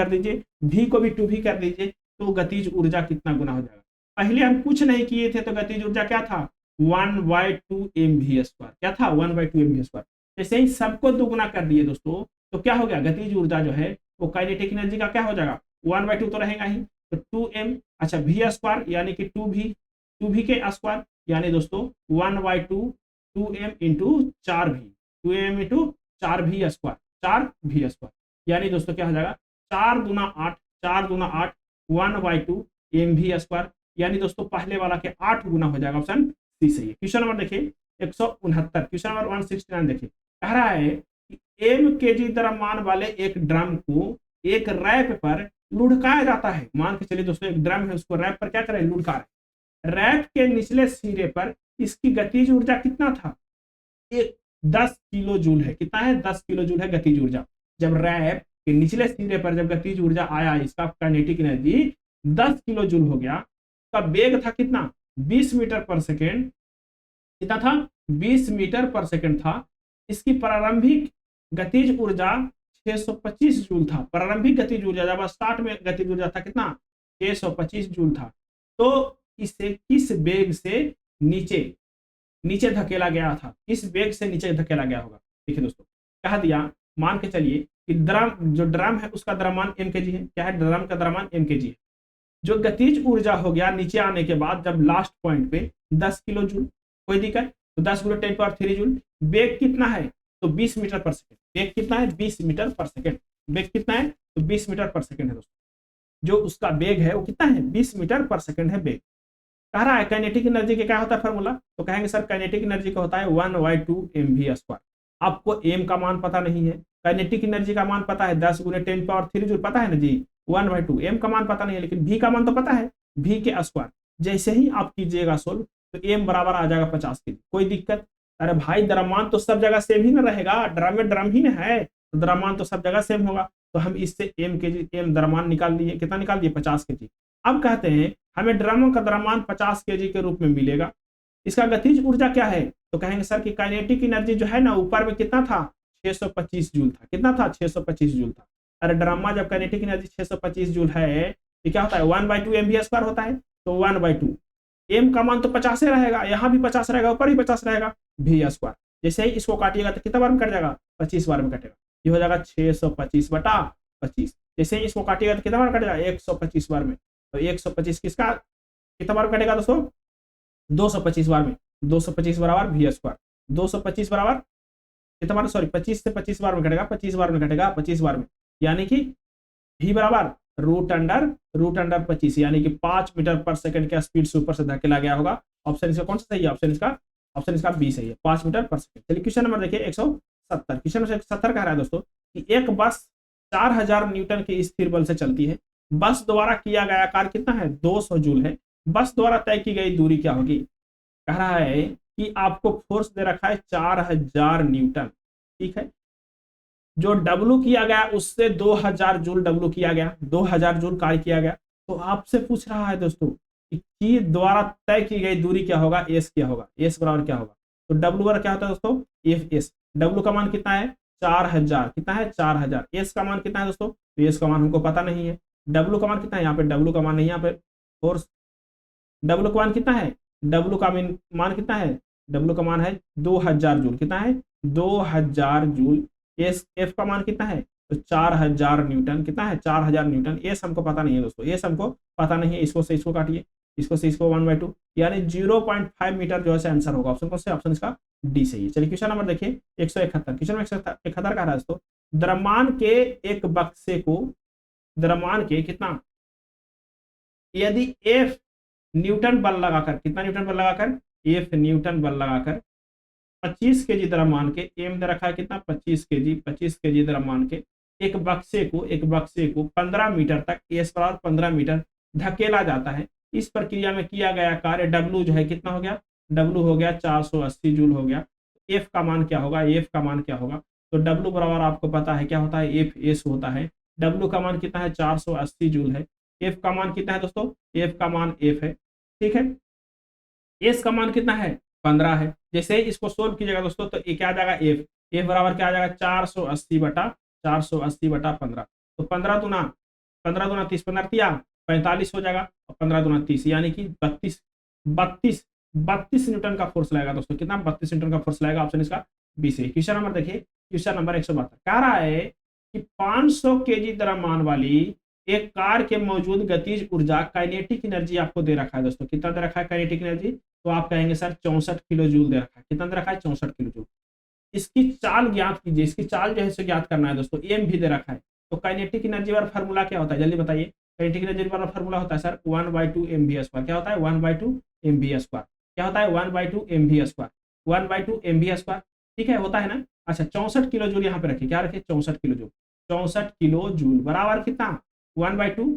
दीजिए, भी को भी 2 भी कर दीजिए, तो गतिज ऊर्जा कितना गुना हो जाएगा? पहले हम कुछ नहीं किए थे तो गतिज ऊर्जा क्या था 1/2 mv²। क्या था 1/2 mv²। जैसे ही सबको दुगुना कर दिए दोस्तों तो क्या हो गया गतिज ऊर्जा जो है वो काइनेटिक एनर्जी का क्या हो जाएगा 1/2 तो रहेगा ही, तो 2m, अच्छा v² यानी कि 2v के स्क्वायर यानी दोस्तों 1/2 2m into 4v 2m into 4v², 4v² यानी दोस्तों क्या हो जाएगा 4 दूना 8, 4 दूना 8 1/2 mv², यानी दोस्तों पहले वाला के 8 गुना हो जाएगा। ऑप्शन सी सही है। क्वेश्चन नंबर देखिए 169, क्वेश्चन नंबर 169 देखिए, कह रहा है कि m kg द्रव्यमान वाले एक ड्रम को एक रैक पर लुढ़काया जाता है। मान के चलिए दोस्तों एक ड्रम है, उसको रैक पर क्या करें लुढ़का रहे। रैक के निचले सिरे पर इसकी गतिज ऊर्जा कितना था, एक 10 किलो जूल है। कितना है 10 किलो जूल है गतिज ऊर्जा। जब रैक के निचले सिरे पर जब गतिज ऊर्जा आया इसका काइनेटिक एनर्जी 10 किलो जूल हो गया, का वेग था कितना 20 मीटर पर सेकेंड। कितना था 20 मीटर पर सेकेंड था। इसकी प्रारंभिक गतिज ऊर्जा 625 जूल था। प्रारंभिक गतिज ऊर्जा जब स्टार्ट में गतिज ऊर्जा था कितना 625 जूल था। तो इसे किस वेग से नीचे नीचे धकेला गया था, किस वेग से नीचे धकेला गया होगा। देखिए दोस्तों कह दिया मान के चलिए कि जो ड्रम है उसका द्रव्यमान m kg है। क्या है ड्रम का द्रव्यमान m kg है। जो गतिज ऊर्जा हो गया नीचे आने के बाद जब लास्ट पॉइंट पे 10 किलो जूल, कोई दिक्कत, तो 10 × 10⁻³ जूल। वेग कितना है तो 20 मीटर पर सेकेंड। वेग कितना है 20 मीटर पर सेकेंड। वेग कितना है तो 20 मीटर पर सेकेंड है दोस्तों। जो उसका वेग है वो कितना है 20 मीटर पर सेकेंड है वेग। कह रहा है काइनेटिक एनर्जी का क्या होता है फॉर्मूला, तो कहेंगे सर काइनेटिक एनर्जी का होता है 1/2 mv²। आपको m का मान पता नहीं है, काइनेटिक एनर्जी का मान पता है 10 × 10⁻³ जूल पता है ना जी, 1/2 m का मान पता नहीं है, लेकिन v का मान तो पता है v के स्क्वायर। जैसे ही आप कीजिएगा सोल्व तो m बराबर आ जाएगा 50 kg। कोई दिक्कत, अरे भाई द्रव्यमान तो सब जगह सेम ही ना रहेगा, ड्रम में ड्रम ही ना है तो द्रव्यमान तो सब जगह सेम होगा। तो हम इससे m द्रव्यमान निकाल दिए, कितना निकाल दिए 50 kg। अब कहते हैं हमें ड्रम का द्रव्यमान 50 kg के रूप में मिलेगा। इसका गतिज ऊर्जा क्या है, तो कहेंगे सर कि काइनेटिक एनर्जी जो है ना ऊपर में कितना था 625 जूल था। कितना था 625 जूल था। अरे ड्रामा जब काइनेटिक एनर्जी 625 जूल है तो क्या होता है 1/2 mv² होता है। तो 1/2 m का मान तो 50 ही रहेगा, यहाँ भी 50 रहेगा, ऊपर भी 50 रहेगा v²। जैसे ही इसको काटिएगा तो कितना बार में कट जाएगा 25 बार में कटेगा। ये हो जाएगा 625/25। जैसे ही इसको काटिएगा तो कितना बार कटेगा 125 बार में। तो 125 किसका कितना बार कटेगा दोस्तों 225 बार में। 225 बराबर v²। 225 बराबर कितना बार, सॉरी 25 से 25 बार में कटेगा, 25 बार में कटेगा 25 बार में, यानी कि v बराबर √25 यानी कि 5 मीटर पर सेकंड के स्पीड से ऊपर से धकेला गया होगा। ऑप्शन इसका कौन सा सही है, ऑप्शन इसका बी सही है 5 मीटर पर सेकंड। चलिए क्वेश्चन नंबर देखिए 170। क्वेश्चन नंबर 170 कह रहा है दोस्तों कि एक बस 4000 न्यूटन के स्थिर बल से चलती है। बस द्वारा किया गया कार्य कितना है 200 जूल है। बस द्वारा तय की गई दूरी क्या होगी। कह रहा है कि आपको फोर्स दे रखा है 4000 न्यूटन, ठीक है। जो डब्लू किया गया उससे 2000 जूल डब्लू किया गया, 2000 जूल कार्य किया गया। तो आपसे पूछ रहा है दोस्तों कि द्वारा तय की गई दूरी क्या होगा, एस क्या होगा, एस बराबर क्या होगा। तो डब्लू बराबर क्या होता है दोस्तों एफ एस। डब्लू का मान कितना है 4000, कितना है 4000। एस का मान कितना है दोस्तों, तो एस का मान हमको पता नहीं है। डब्लू का मान कितना है, यहाँ पे डब्लू का मान नहीं, यहाँ पे फोर्स डब्लू का मान कितना है, डब्लू का मान कितना है, डब्लू का मान है 2000 जूल। कितना है 2000 जूल। एस एफ का मान कितना है तो 4000 न्यूटन। कितना है 4000 न्यूटन। एस हमको पता नहीं है दोस्तों, एस हमको पता नहीं है। इसको से इसको काटिए, इसको से इसको 1/2 यानी 0.5 मीटर जो है आंसर होगा। ऑप्शन कौन से, ऑप्शन इसका डी सही है। चलिए क्वेश्चन नंबर देखिए 171। क्वेश्चन 171 कह रहा है दोस्तों द्रव्यमान के एक बक्से को, द्रव्यमान के कितना, यदि एफ न्यूटन बल लगाकर, कितना न्यूटन बल लगाकर, एफ न्यूटन बल लगाकर 25 केजी द्रव्यमान के, एम दे रखा है कितना 25 केजी द्रव्यमान के एक बक्से को 15 मीटर तक, एस बराबर 15 मीटर धकेला जाता है। इस प्रक्रिया में किया गया कार्य डब्लू जो है कितना हो गया, डब्लू हो गया 480 जूल हो गया। एफ का मान क्या होगा, एफ का मान क्या होगा। तो डब्लू बराबर आपको पता है क्या होता है एफ एस होता है। डब्लू का मान कितना है 480 जूल है। एफ का मान कितना है दोस्तों, एफ का मान एफ है, ठीक है। एस का मान कितना है 15 है। जैसे ही इसको सोल्व कीजिएगा दोस्तों तो ये क्या आ जाएगा एफ, एफ बराबर क्या आ जाएगा 480/15। तो 15 दूना 30, 15 तिया 45 हो जाएगा और 15 दूना 30 यानी कि 32 न्यूटन का फोर्स लगेगा दोस्तों। कितना? 32 न्यूटन का फोर्स लगेगा। ऑप्शन इसका बी सही। क्वेश्चन नंबर देखिए, क्वेश्चन नंबर 172 कह रहा है कि 500 केजी द्रव्यमान वाली एक कार के मौजूद गतिज ऊर्जा काइनेटिक एनर्जी आपको दे रखा है दोस्तों। कितना दे रखा है काइनेटिक एनर्जी? तो आप कहेंगे सर 64 किलो जूल दे रखा है। कितना दे रखा है? 64 किलो जूल। इसकी चाल ज्ञात कीजिए। इसकी चाल जो है सो ज्ञात करना है दोस्तों। एम भी दे रखा है। तो काइनेटिक एनर्जी वाला फार्मूला क्या होता है? जल्दी बताइए। काइनेटिक एनर्जी वाला फार्मूला होता है सर 1/2 mv²। क्या होता है? 1/2 mv²। क्या होता है? 1/2 mv²। 1/2 mv²। ठीक है, होता है ना। अच्छा, 64 किलो जूल यहाँ पे रखिए। क्या रखिए? 64 किलो जूल। 64 किलो जूल बराबर कितना? 1/2।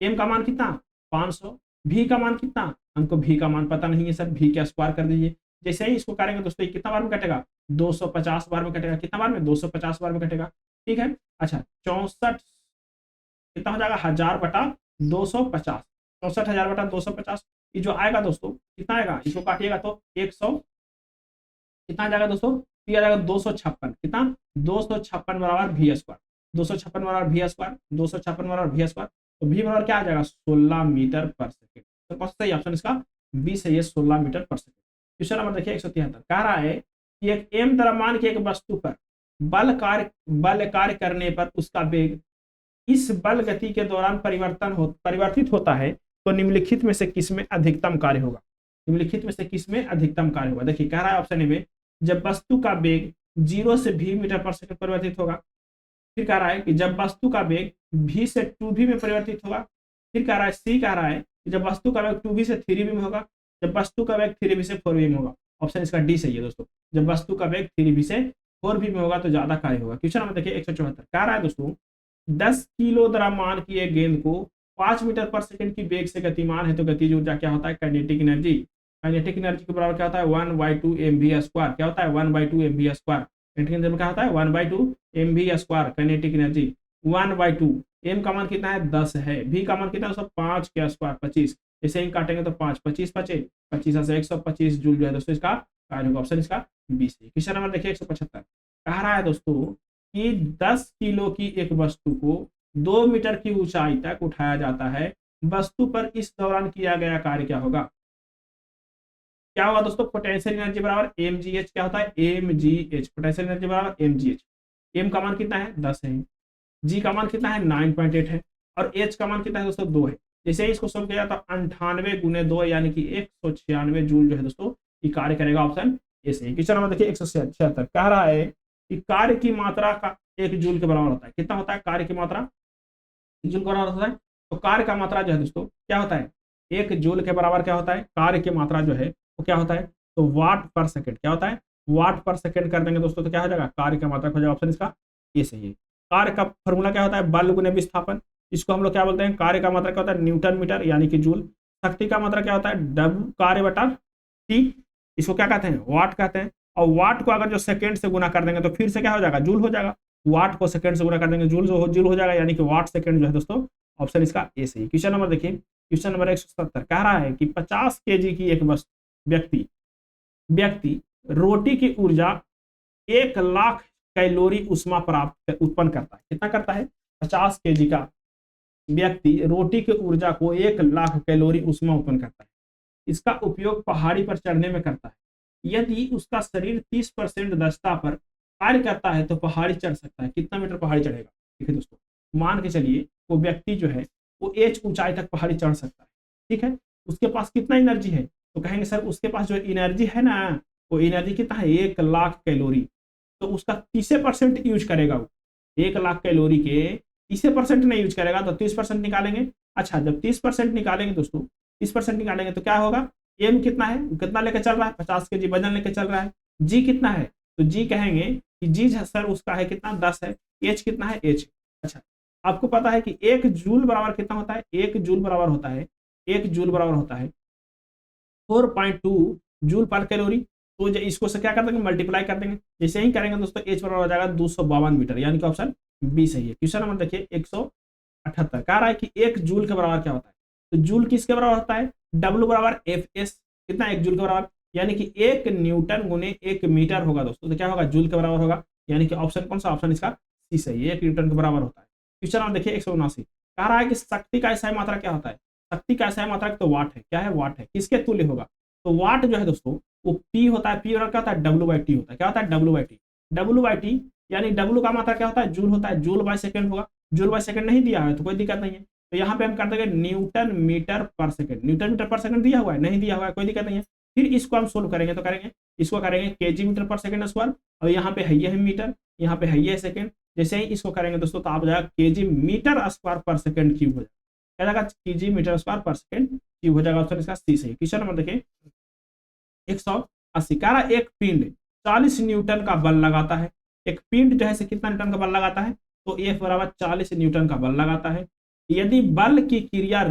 एम का मान कितना? 500। भी का मान कितना? हमको भी का मान पता नहीं है सर। भी का स्क्वायर कर दीजिए। जैसे ही इसको करेंगे दोस्तों, ये कितना बार में कटेगा? 250 बार में कटेगा। कितना बार में? 250 बार में कटेगा। ठीक है। अच्छा, 64 कितना हो जाएगा? 1000/250। 64,000/250। ये जो आएगा दोस्तों, कितना आएगा? इसको काटिएगा तो 100 कितना आ जाएगा दोस्तों? ये आ जाएगा 256। कितना? 256 बराबर v²। 256 बराबर v²। 256 बराबर v²। तो v बराबर क्या आ जाएगा? 16 मीटर पर सेकेंड। तो कौन सा सही ऑप्शन इसका? बी सही है, 16 मीटर पर सेकेंड। क्वेश्चन नंबर देखिए 173 कह रहा है कि एक एम द्रव्यमान की एक वस्तु पर बल कार्य करने पर उसका वेग इस बल गति के दौरान परिवर्तित होता है, तो निम्नलिखित में से किसमें अधिकतम कार्य होगा? निम्नलिखित में से किसमें अधिकतम कार्य होगा? देखिए कह रहा है ऑप्शन ए में जब वस्तु का वेग 0 से v मीटर पर सेकंड परिवर्तित होगा। फिर कह रहा है कि जब वस्तु का वेग v से 2v में परिवर्तित होगा। फिर कह रहा है सी कह रहा है कि जब वस्तु का वेग 2v से 3v में होगा। जब वस्तु का वेग 3v से 4v में होगा। ऑप्शन इसका डी सही है दोस्तों। जब वस्तु का वेग 3v से 4v में होगा तो ज्यादा कार्य होगा। क्वेश्चन नंबर देखिए 174 कह रहा है दोस्तों 10 किलो द्रव्यमान की एक गेंद को 5 मीटर पर सेकंड की वेग से गतिमान है, तो गतिज ऊर्जा क्या होता है? Kinetic energy. काइनेटिक एनर्जी के बराबर क्या होता है? 1/2 mv²। क्या होता है? 1/2 mv²। काइनेटिक एनर्जी क्या होता है? 1/2 mv²। Kinetic energy 1/2। एम का मान कितना है? 10 है। भी का मान कितना है? 5 के स्क्वायर 25। इसे ही काटेंगे तो 5 25 बचे 25 से 125 जूल जो है दोस्तों इसका कार्य होगा। ऑप्शन इसका बी सही। क्वेश्चन नंबर देखिए 175 कह रहा है दोस्तों कि 10 किलो की एक वस्तु को 2 मीटर की ऊंचाई तक उठाया जाता है। वस्तु पर इस दौरान किया गया कार्य क्या होगा? क्या होगा दोस्तों? पोटेंशियल एनर्जी बराबर mgh। क्या होता है? mgh। पोटेंशियल एनर्जी बराबर mgh। m का मान कितना है? 10 है। g का मान कितना है? 9.8 है। और h का मान कितना है दोस्तों? 2 है। जैसे ही इसको सोल्व किया तो 98 गुने 2 यानी कि 196 जूल जो है दोस्तों ये कार्य करेगा। ऑप्शन ए सही। क्वेश्चन नंबर देखिए 176 कह रहा है कि कार्य की मात्रा का 1 जूल के बराबर होता है। कितना होता है कार्य की मात्रा? 1 जूल के बराबर होता है। तो कार्य का मात्रा जो है दोस्तों क्या होता है? 1 जूल के बराबर क्या होता है? कार्य की मात्रा जो है वो क्या होता है? तो वाट पर सेकंड। क्या होता है? वाट पर सेकंड कर देंगे दोस्तों तो क्या हो जाएगा? कार्य का मात्रा हो जाएगा। ऑप्शन इसका ये सही है। कार्य का फॉर्मूला क्या होता है? बल गुने विस्थापन। इसको हम लोग क्या बोलते हैं? कार्य का मात्रा क्या होता है? न्यूटन मीटर यानी कि जूल। शक्ति का मात्रा क्या होता है? W कार्य बटा टी। इसको क्या कहते हैं? वाट कहते हैं। और वाट को अगर जो सेकंड से गुना कर देंगे तो फिर से क्या हो जाएगा? जूल हो जाएगा। वाट को सेकंड से गुना कर देंगे जूल हो जाएगा यानी कि वाट सेकंड जो है दोस्तों ऑप्शन इसका ए सही। क्वेश्चन नंबर देखिए क्वेश्चन नंबर 170 कह रहा है कि 50 केजी की एक व्यक्ति रोटी की ऊर्जा 1,00,000 कैलोरी उष्मा उत्पन्न करता है। कितना करता है? 50 केजी का व्यक्ति रोटी की ऊर्जा को 1,00,000 कैलोरी उष्मा उत्पन्न करता है। इसका उपयोग पहाड़ी पर चढ़ने में करता है। यदि उसका शरीर 30% दक्षता पर कार्य करता है तो पहाड़ी चढ़ सकता है। कितना मीटर पहाड़ी चढ़ेगा? देखिए दोस्तों मान के चलिए वो व्यक्ति जो है वो h ऊंचाई तक पहाड़ी चढ़ सकता है। ठीक है, उसके पास कितना एनर्जी है? तो कहेंगे सर उसके पास जो एनर्जी है ना वो एनर्जी कितना है? 1,00,000 कैलोरी। तो उसका 30% यूज करेगा वो। 1,00,000 कैलोरी के 30% नहीं यूज करेगा तो 30% निकालेंगे। अच्छा, जब 30% निकालेंगे दोस्तों 30% निकालेंगे तो क्या होगा? एम कितना है? कितना लेके चल रहा है? 50 केजी वजन लेके चल रहा है। जी कितना है? तो जी कहेंगे कि जी सर उसका है कितना? 10 है। एच कितना है? एच। अच्छा, आपको पता है कि 1 जूल बराबर कितना होता है? 1 जूल बराबर होता है 4.2 जूल पर कैलोरी। तो इसको से क्या कर देंगे? मल्टीप्लाई कर देंगे। जैसे ही करेंगे दोस्तों एच बराबर हो जाएगा 252 मीटर यानी कि ऑप्शन बी सही है। क्वेश्चन नंबर देखिए 178 कह रहा है कि 1 जूल के बराबर क्या होता है? तो जूल किसके बराबर होता है? W बराबर एफ एस। कितना? 1 जूल के बराबर यानी कि 1 न्यूटन गुने 1 मीटर होगा दोस्तों। तो क्या होगा? जूल के बराबर होगा यानी कि ऑप्शन कौन सा? ऑप्शन इसका सी सही है। 1 न्यूटन के बराबर होता है। क्वेश्चन नंबर देखिए 179 कह रहा है कि शक्ति का एसआई मात्रा क्या होता है, शक्ति का एसआई मात्रा तो वाट है, क्या है, वाट है, किसके तुल्य होगा, तो वाट जो है दोस्तों वो पी होता है, पी और क्या होता है, डब्ल्यू बाई टी होता है, क्या होता है, W by T, W by T, यानी डब्ल्यू का मात्रा क्या होता है, जूल होता है, जूल बाय सेकंड होगा, जूल बाय सेकंड नहीं दिया है तो कोई दिक्कत नहीं है, तो यहाँ पे हम कर देंगे न्यूटन मीटर पर सेकंड, न्यूटन मीटर पर सेकंड दिया हुआ है, नहीं दिया हुआ है, कोई दिक्कत नहीं है। फिर इसको हम सोल्व करेंगे तो करेंगे, इसको करेंगे केजी मीटर पर सेकंड स्क्वायर, और यहाँ पे है ये है मीटर, यहाँ पे है ये सेकंड, जैसे ही इसको करेंगे दोस्तों तो आप जाएगा केजी मीटर स्क्वायर पर सेकंड क्यूब हो जाएगा, क्या जाएगा, केजी मीटर स्क्वायर पर सेकंड क्यूब हो जाएगा, ऑप्शन इसका सी सही। क्वेश्चन नंबर देखिए 180, कह रहा एक पिंड 40 न्यूटन का बल लगाता है, एक पिंड जो है कितना न्यूटन का बल लगाता है, तो F बराबर 40 न्यूटन का बल लगाता है, यदि बल की क्रिया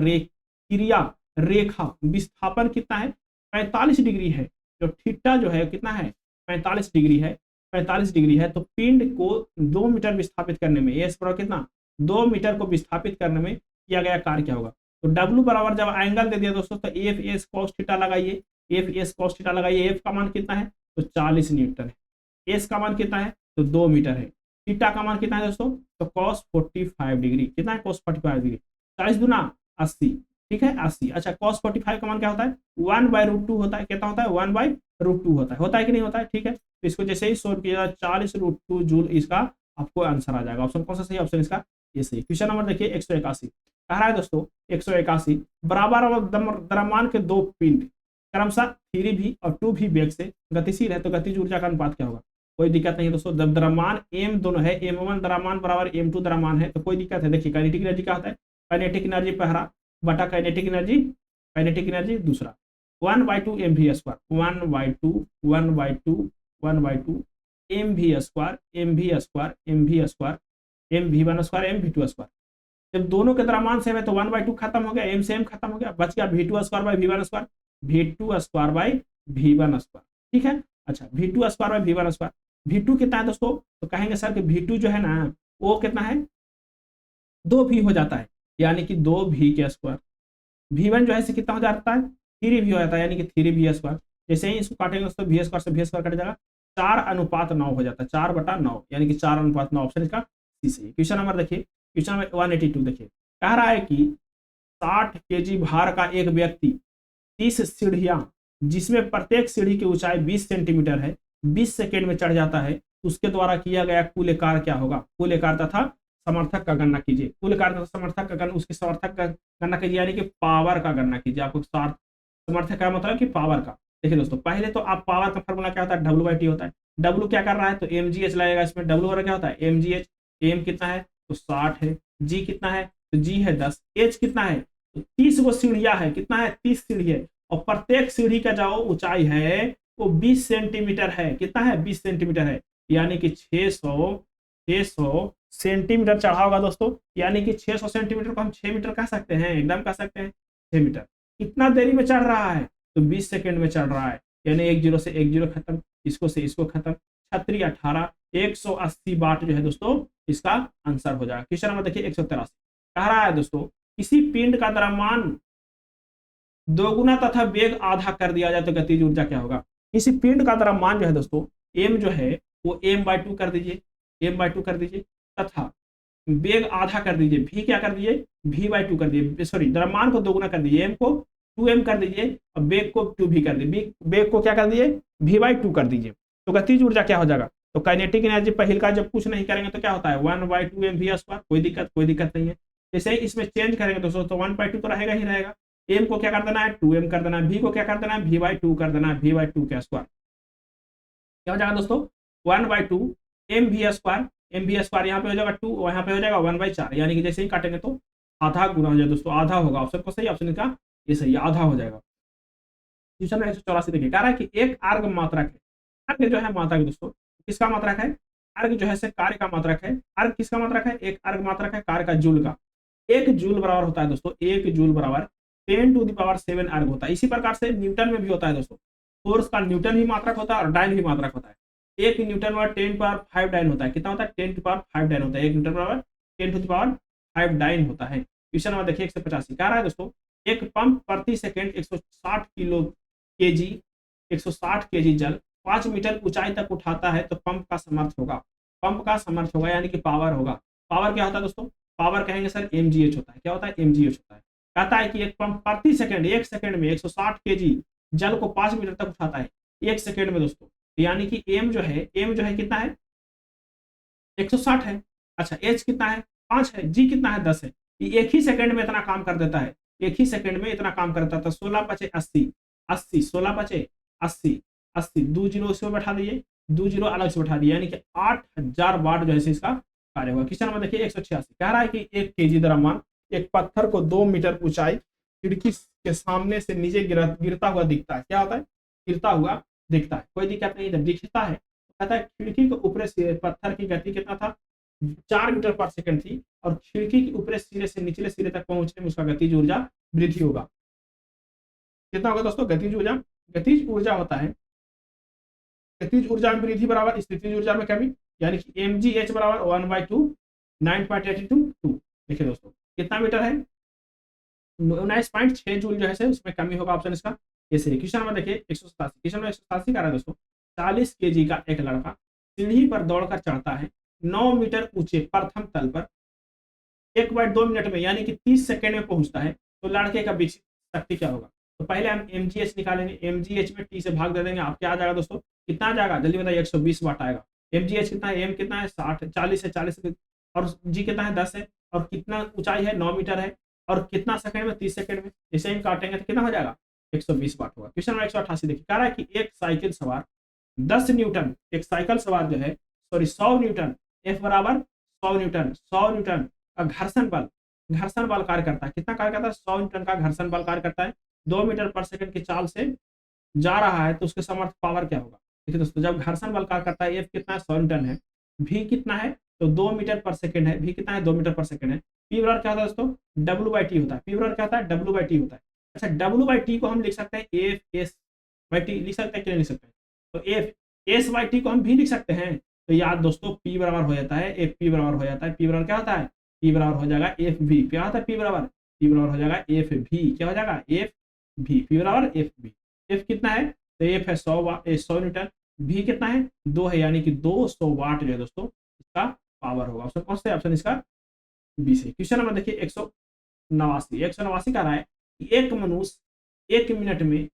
रेखा विस्थापन कितना है, 45 डिग्री है, जो थीटा जो है कितना है, 45 डिग्री है, 45 डिग्री है, तो पिंड को 2 मीटर विस्थापित करने में एस बराबर कितना, 2 मीटर को विस्थापित करने में किया गया कार्य क्या होगा, तो W बराबर जब एंगल दे दिया दोस्तों तो एफ एस कॉस थीटा लगाइए, एफ एस कॉस थीटा लगाइए, एफ का मान कितना है तो 40 न्यूटन है, एस का मान कितना है तो 2 मीटर है, थीटा का मान कितना है दोस्तों तो कॉस 45 डिग्री, कितना है कॉस 45 डिग्री, 40 दूना 80, ठीक है 80। अच्छा कॉस 45 का मान क्या होता है 1/√2 होता है, कितना होता है 1/√2 होता है कि नहीं होता है, ठीक है, तो इसको जैसे ही सोल्व किया 40√2 जूल इसका आपको आंसर आ जाएगा, ऑप्शन कौन सा सही, ऑप्शन इसका ये सही। क्वेश्चन नंबर देखिए 181, कह रहा है दोस्तों 181 बराबर द्रव्यमान के दो पिंड क्रमशः 3v और 2v वेग से गतिशील है तो गतिज ऊर्जा का अनुपात क्या होगा, कोई दिक्कत नहीं है दोस्तों, जब द्रव्यमान m दोनों है, m1 द्रव्यमान बराबर m2 द्रव्यमान है तो कोई दिक्कत है, देखिए काइनेटिक एनर्जी क्या होता है, काइनेटिक एनर्जी पहला बटा काइनेटिक एनर्जी दूसरा, 1/2 mv square, 1/2 mv square mv1 square mv2 square, जब दोनों के द्रव्यमान सेम है तो 1/2 खत्म हो गया, m से m खत्म हो गया, बच गया v2 square by v1 square, v2 square by v1 square, ठीक है। अच्छा v2 square by v1 square, v2 कितना है दोस्तों, तो कहेंगे सर कि v2 जो है ना वो कितना है 2v हो जाता है, यानी कि 2v के स्क्वायर, v1 जो है से कितना हो जाता है 3v हो जाता है, यानी कि 3v स्क्वायर, जैसे ही इसको काटेंगे दोस्तों v स्क्वायर से v स्क्वायर कट जाएगा, 4:9 हो जाता है, 4/9 यानी कि 4:9, ऑप्शन इसका सी सही। क्वेश्चन नंबर देखिए, क्वेश्चन नंबर 182 देखिए, कह रहा है कि 60 kg भार का एक व्यक्ति 30 सीढ़ियां जिसमें प्रत्येक सीढ़ी की ऊंचाई 20 सेंटीमीटर है 20 सेकेंड में चढ़ जाता है, उसके द्वारा किया गया कुल कार्य क्या होगा, कुल कार्य तथा समर्थक का गणना कीजिए, कुल कार्य तथा समर्थक का गणना, उसके समर्थक का गणना कीजिए, यानी कि पावर का गणना कीजिए, आपको समर्थक का मतलब कि पावर का। देखिए दोस्तों पहले तो आप पावर का फॉर्मूला क्या होता है W/T होता है, W क्या कर रहा है तो mgh लगेगा इसमें, W क्या होता है mgh, m कितना है तो 60 है, g कितना है तो g है 10, h कितना है तो 30 वो सीढ़ियां है, कितना है 30 सीढ़ी है, और प्रत्येक सीढ़ी का जो ऊंचाई है वो 20 सेंटीमीटर है, कितना है 20 सेंटीमीटर है, यानी कि 600 सेंटीमीटर चढ़ा होगा दोस्तों, यानी कि 600 सेंटीमीटर को हम 6 मीटर कह सकते हैं, एकदम कह सकते हैं 6 मीटर। कितना देरी में चढ़ रहा है तो 20 सेकंड में चढ़ रहा है, यानी 1 0 से 1 0 खत्म, इसको से इसको खत्म, 36 18 180 वाट जो है दोस्तों इसका आंसर हो जाएगा। क्वेश्चन नंबर देखिए 183, कह रहा है दोस्तों किसी पिंड का द्रव्यमान दोगुना तथा वेग आधा कर दिया जाए तो गतिज ऊर्जा क्या होगा, किसी पिंड का द्रव्यमान जो है दोस्तों m जो है वो m/2 कर दीजिए, m/2 कर दीजिए, तथा वेग आधा कर दीजिए, v क्या कर दीजिए v/2 कर दीजिए, सॉरी द्रव्यमान को दोगुना कर दीजिए, m को 2m कर दीजिए और वेग को 2v कर दीजिए, वेग को क्या कर दीजिए v/2 कर दीजिए, तो गतिज ऊर्जा क्या हो जाएगा, तो काइनेटिक एनर्जी पहले का जब कुछ नहीं करेंगे तो क्या होता है 1/2 mv स्क्वायर, कोई दिक्कत नहीं है, जैसे ही इसमें चेंज करेंगे दोस्तों तो 1/2 तो रहेगा ही रहेगा, m को क्या कर देना है 2m कर देना है, v को क्या कर देना है v/2 कर देना है, v/2 का स्क्वायर क्या हो जाएगा दोस्तों 1/2 mv स्क्वायर, यहाँ पे हो जाएगा 2, यहाँ पे हो जाएगा 1/4, यानी कि जैसे ही काटेंगे तो आधा गुना हो जाए दोस्तों, आधा होगा, ऑप्शन को सही, ऑप्शन का ये सही आधा हो जाएगा। क्वेश्चन 184 देखिए, कह रहा है कि एक अर्ग मात्रक है, अर्ग जो है मात्रक दोस्तों किसका मात्रक है, अर्ग जो है से कार्य का मात्रक है, अर्ग किसका मात्रक है, एक अर्ग मात्रक है कार्य का जूल का, 1 जूल बराबर होता है दोस्तों, 1 जूल बराबर 10⁻7 अर्ग होता है। इसी प्रकार से न्यूटन में भी होता है दोस्तों, फोर्स का न्यूटन भी मात्रक होता है और डाइन भी मात्रक होता है, 1 न्यूटन बराबर 10⁵ डाइन होता है, कितना होता है 10⁵ डाइन होता है, 1 न्यूटन बराबर 10⁵ डाइन होता है। क्वेश्चन नंबर देखिए 185, कह रहा है दोस्तों एक पंप प्रति सेकंड 160 केजी जल 5 मीटर ऊंचाई तक उठाता है तो पंप का समर्थ होगा, यानी कि पावर होगा, पावर क्या होता है दोस्तों पावर कहेंगे सर mgh होता है। क्या होता है? mgh होता है। कहता है कि एक पंप प्रति सेकंड 1 सेकंड में 160 केजी जल को 5 मीटर तक उठाता है 1 सेकंड में दोस्तों। यानी कि m जो है कितना है? 160 है। अच्छा h कितना है? 5 है। g कितना है? 10 है। ये एक ही सेकंड में इतना काम कर देता है, एक ही सेकंड में इतना काम करता था। 16×5 = 80, 16×5 = 80, 2 जीरो इसमें बैठा दिए, 2 जीरो अलग से बैठा दिए, यानी कि 8000 वाट जो है इसका कार्य होगा। क्वेश्चन नंबर देखिए 186 कह रहा है कि 1 केजी द्रव्यमान एक पत्थर को 2 मीटर ऊंचाई खिड़की के सामने से नीचे गिरता हुआ दिखता है। क्या होता है? गिरता हुआ दिखता है। कोई दिक्कत नहीं, जब दिखता है तो कहता है खिड़की के ऊपरी सिरे पत्थर की गति कितना था? 4 मीटर पर सेकंड थी और खिड़की के ऊपरी सिरे से निचले सिरे तक पहुंचने में उसका गतिज ऊर्जा वृद्धि होगा। कितना होगा दोस्तों? गतिज ऊर्जा होता है, गतिज ऊर्जा में वृद्धि बराबर स्थितिज ऊर्जा में कमी, यानी कि mgh बराबर 1/2 9.822। देखिए दोस्तों कितना मीटर है? 19.6 जूल जो है उसमें कमी होगा। ऑप्शन इसका ये सही। क्वेश्चन नंबर देखिए 187, क्वेश्चन नंबर 187 का रहा है दोस्तों। 40 केजी का एक लड़का सीढ़ी पर दौड़कर चढ़ता है 9 मीटर ऊंचे प्रथम तल पर 1/2 मिनट में, यानी कि 30 सेकंड में पहुंचता है, तो लड़के का विकसित शक्ति क्या होगा? तो पहले हम mgh निकालेंगे, mgh में t से भाग दे देंगे। आप क्या आ जाएगा दोस्तों? कितना आ जाएगा? जल्दी बताइए। 120 वाट आएगा। mgh कितना है? m कितना है? 60, 40 है, 40 और g कितना है? 10 है और कितना ऊंचाई है? 9 मीटर है और कितना सेकंड में? 30 सेकंड में। जैसे हम काटेंगे तो कितना हो जाएगा? 120 वाट होगा। क्वेश्चन नंबर 188 देखिए, कह रहा है कि एक साइकिल सवार 10 न्यूटन, एक साइकिल सवार जो है 100 न्यूटन, F बराबर 100 न्यूटन, 100 न्यूटन का घर्षण बल कार्य करता है। कितना कार्य करता है? 100 न्यूटन का घर्षण बल कार्य करता है। 2 मीटर पर सेकंड की चाल से जा रहा है, तो उसके समर्थ पावर क्या होगा? देखिए दोस्तों, जब घर्षण बल कार्य करता है, F कितना है? 100 न्यूटन है। V कितना है? तो 2 मीटर पर सेकंड है। V कितना है? 2 मीटर पर सेकंड है। P बराबर क्या होता है दोस्तों? W/T होता है। P बराबर क्या होता है? W/T होता है। अच्छा W/T को हम लिख सकते हैं F/S/T लिख सकते हैं कि नहीं लिख सकते हैं? तो F/S/T को हम भी लिख सकते हैं। तो याद दोस्तों P बराबर हो जाता है FP बराबर हो जाता है। P बराबर क्या होता है? P बराबर हो जाएगा FV। क्या होता है P बराबर? P बराबर हो जाएगा FV। क्या हो जाएगा? FV। P बराबर FV। F कितना है? तो F है 100 न्यूटन, V कितना है? 2 है, यानी कि 200 वाट जो है दोस्तों इसका पावर होगा। ऑप्शन कौन सा है? ऑप्शन इसका बी से। क्वेश्चन नंबर देखिए 189 का रहा है कि एक मनुष्य 1 मिनट में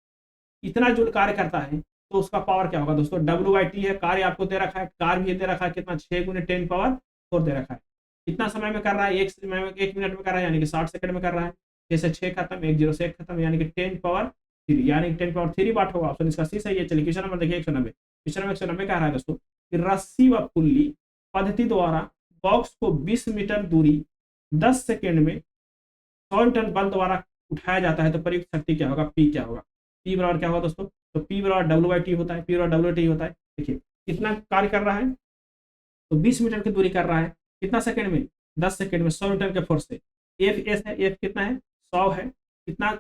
इतना जूल कार्य करता है, तो उसका पावर क्या होगा दोस्तों? W/T है, कार्य आपको दे रखा है, कार्य भी दे रखा है कितना? 6 × 10⁻4 दे रखा है। कितना समय में कर रहा है? 1 मिनट में कर रहा है, यानी कि 60 सेकंड में कर रहा है। जैसे 6 खत्म, 1 0 से 1 खत्म, यानी कि 10⁻3, यानी 10⁻3 वाट होगा। ऑप्शन इसका सी सही है। चलिए क्वेश्चन नंबर देखिए 190। क्वेश्चन नंबर 190 कह रहा है दोस्तों कि रस्सी व पुल्ली पद्धति द्वारा बॉक्स को 20 मीटर दूरी 10 सेकंड में 100 टन बल द्वारा उठाया जाता है, तो प्रयुक्त शक्ति क्या होगा? P क्या होगा? P बराबर क्या होगा दोस्तों? तो P बराबर W/T होता है। P बराबर W/T होता है। देखिए कितना कार्य कर रहा है? तो 20 मीटर की दूरी कर रहा है, कितना सेकंड में? 10 सेकंड में 100 न्यूटन के फोर्स से। F/S है, F कितना है? 100 है। कितना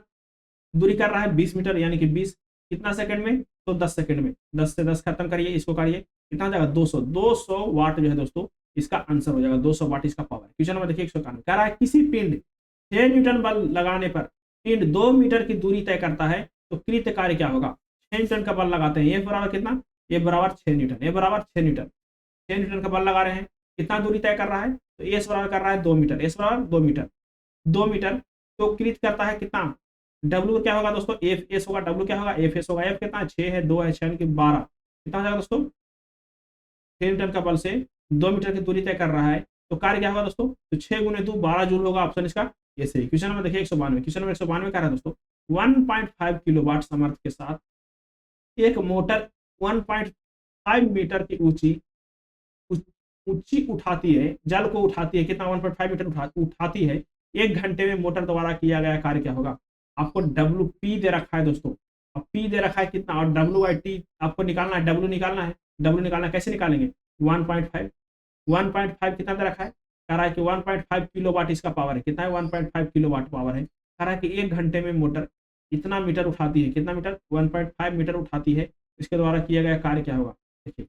दूरी कर रहा है? 20 मीटर, यानी कि 20 कितना सेकंड में? तो 10 सेकंड में। 10 से 10 खत्म करिए, इसको करिए, कितना जाएगा? 200 वाट जो है दोस्तों इसका आंसर हो जाएगा। 200 वाट इसका पावर। क्वेश्चन नंबर देखिए 191 कह रहा है किसी पिंड 6 न्यूटन बल लगाने पर पिंड 2 मीटर की दूरी तय करता है, तो कृत कार्य क्या होगा? 6 न्यूटन का बल लगाते हैं। F बराबर कितना? F बराबर 6 न्यूटन। F बराबर 6 न्यूटन, 6 न्यूटन का बल लगा रहे हैं। कितना दूरी तय कर रहा है? तो S बराबर कर रहा है 2 मीटर। S बराबर 2 मीटर, 2 मीटर तो कृत करता है कितना? W क्या होगा दोस्तों? F/S होगा। W क्या होगा? F/S होगा। F कितना? 6 है, 2 है, 6 की 12, कितना हो जाएगा दोस्तों? 6 न्यूटन का बल से 2 मीटर की दूरी तय कर रहा है, तो कार्य क्या होगा दोस्तों? तो 6 × 2 12 जूल होगा। ऑप्शन इसका ये सही। क्वेश्चन नंबर देखिए 192। क्वेश्चन नंबर 192 क्या है दोस्तों? 1.5 किलोवाट सामर्थ्य के साथ एक मोटर 1.5 मीटर की ऊंची उठाती है, जल को उठाती है। कितना? 1.5 मीटर उठाती है। 1 घंटे में मोटर द्वारा किया गया कार्य क्या होगा? आपको WP दे रखा है दोस्तों, अब P दे रखा है कितना, और W/T आपको निकालना है। W निकालना है, W निकालना है, कैसे निकालेंगे? 1.5 कितना दे रखा है? कह रहा है कि 1.5 किलोवाट इसका पावर है। कितना है? 1.5 किलोवाट पावर है। कह रहा है कि 1 घंटे में मोटर इतना मीटर उठाती है। कितना मीटर? 1.5 मीटर उठाती है। इसके द्वारा किया गया कार्य क्या होगा? देखिए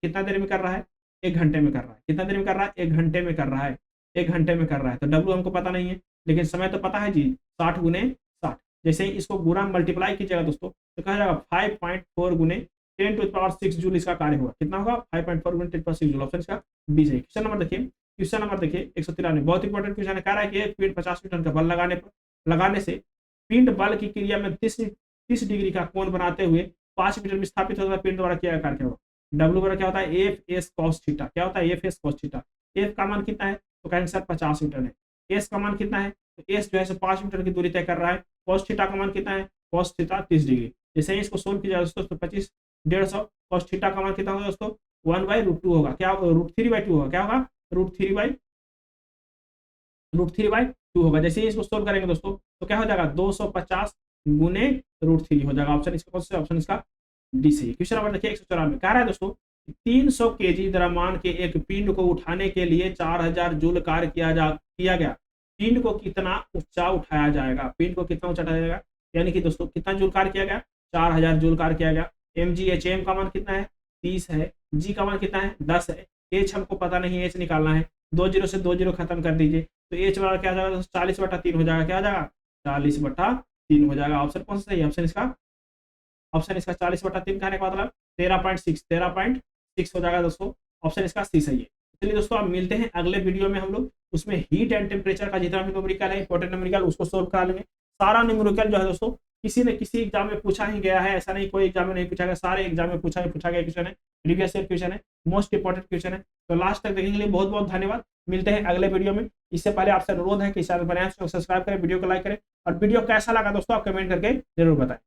कितना देर में कर रहा है? 1 घंटे में कर रहा है। कितना देर में कर रहा है? 1 घंटे में कर रहा है। 1 घंटे में कर रहा है, तो W हमको पता नहीं है, लेकिन समय तो पता है जी, 60 × 60। जैसे ही इसको गुणा मल्टीप्लाई कीजिएगा दोस्तों, तो कहा जाएगा 5.4 × 10⁻6 जूल इसका कार्य होगा। कितना होगा? 5.4 × 10⁻6 जूल। ऑप्शन इसका बी है। क्वेश्चन नंबर देखिए क्वेश्चन नंबर देखिए 193, बहुत इंपॉर्टेंट क्वेश्चन है। कह रहा है कि एक पिंड 50 न्यूटन का बल लगाने से पिंड बल की क्रिया में 30 डिग्री का कोण बनाते हुए 5 मीटर में स्थापित होता है। पिंड द्वारा क्या कार्य क्या होगा। डब्ल्यू बराबर क्या होता है, एफ एस कॉस थीटा। क्या होता है, F S cos theta. F का मान कितना है, तो कहेंगे सर 50 मीटर है। एस का मान कितना है, तो एस जो है 5 मीटर की दूरी तय कर रहा है। कॉस थीटा का मान कितना है, कॉस थीटा 30 डिग्री। जैसे ही इसको सोल्व किया जाए दोस्तों, 25 150 कॉस थीटा का मान कितना होगा दोस्तों, 1/√2 होगा। क्या √3/2 होगा। क्या होगा, √3/2 होगा। जैसे ही इसको सोल्व करेंगे दोस्तों, तो क्या हो जाएगा, 250 गुने √3 हो जाएगा। ऑप्शन इसका कौन सा, ऑप्शन इसका डी सही। क्वेश्चन नंबर देखिए 194, कह रहा है दोस्तों 300 केजी द्रव्यमान के एक पिंड को उठाने के लिए 4000 जूल कार्य किया गया। पिंड को कितना ऊंचा उठाया जाएगा, पिंड को कितना ऊंचा उठाया जाएगा, यानी कि दोस्तों कितना जूल कार्य किया गया, 4000 जूल कार्य किया गया। mghm का मान कितना है, 30 है। जी का मान कितना है, 10 है। एच हमको पता नहीं, एच निकालना है। 2 जीरो से 2 जीरो खत्म कर दीजिए, तो एच बराबर क्या आ जाएगा, 40/3 हो जाएगा। क्या आ जाएगा, 40/3 हो जाएगा। ऑप्शन कौन सा सही है, ऑप्शन इसका 40/3 कहने का मतलब 13.6 हो जाएगा दोस्तों। ऑप्शन इसका सी सही है। चलिए दोस्तों, अब मिलते हैं अगले वीडियो में। हम लोग उसमें हीट एंड टेम्परेचर का जितना भी न्यूमेरिकल है, इंपॉर्टेंट न्यूमेरिकल, उसको सोल्व करा लेंगे। सारा न्यूमेरिकल जो है दोस्तों किसी न किसी एग्जाम में पूछा ही गया है, ऐसा नहीं कोई एग्जाम में नहीं पूछा गया, सारे एग्जाम में पूछा गया क्वेश्चन है, प्रीवियस ईयर क्वेश्चन है, मोस्ट इंपॉर्टेंट क्वेश्चन है। तो लास्ट तक देखने के लिए बहुत बहुत धन्यवाद। मिलते हैं अगले वीडियो में। इससे पहले आपसे अनुरोध है कि चैनल बनाए, सब्सक्राइब करें, वीडियो को लाइक करें, और वीडियो कैसा लगा दोस्तों आप कमेंट करके जरूर बताएं।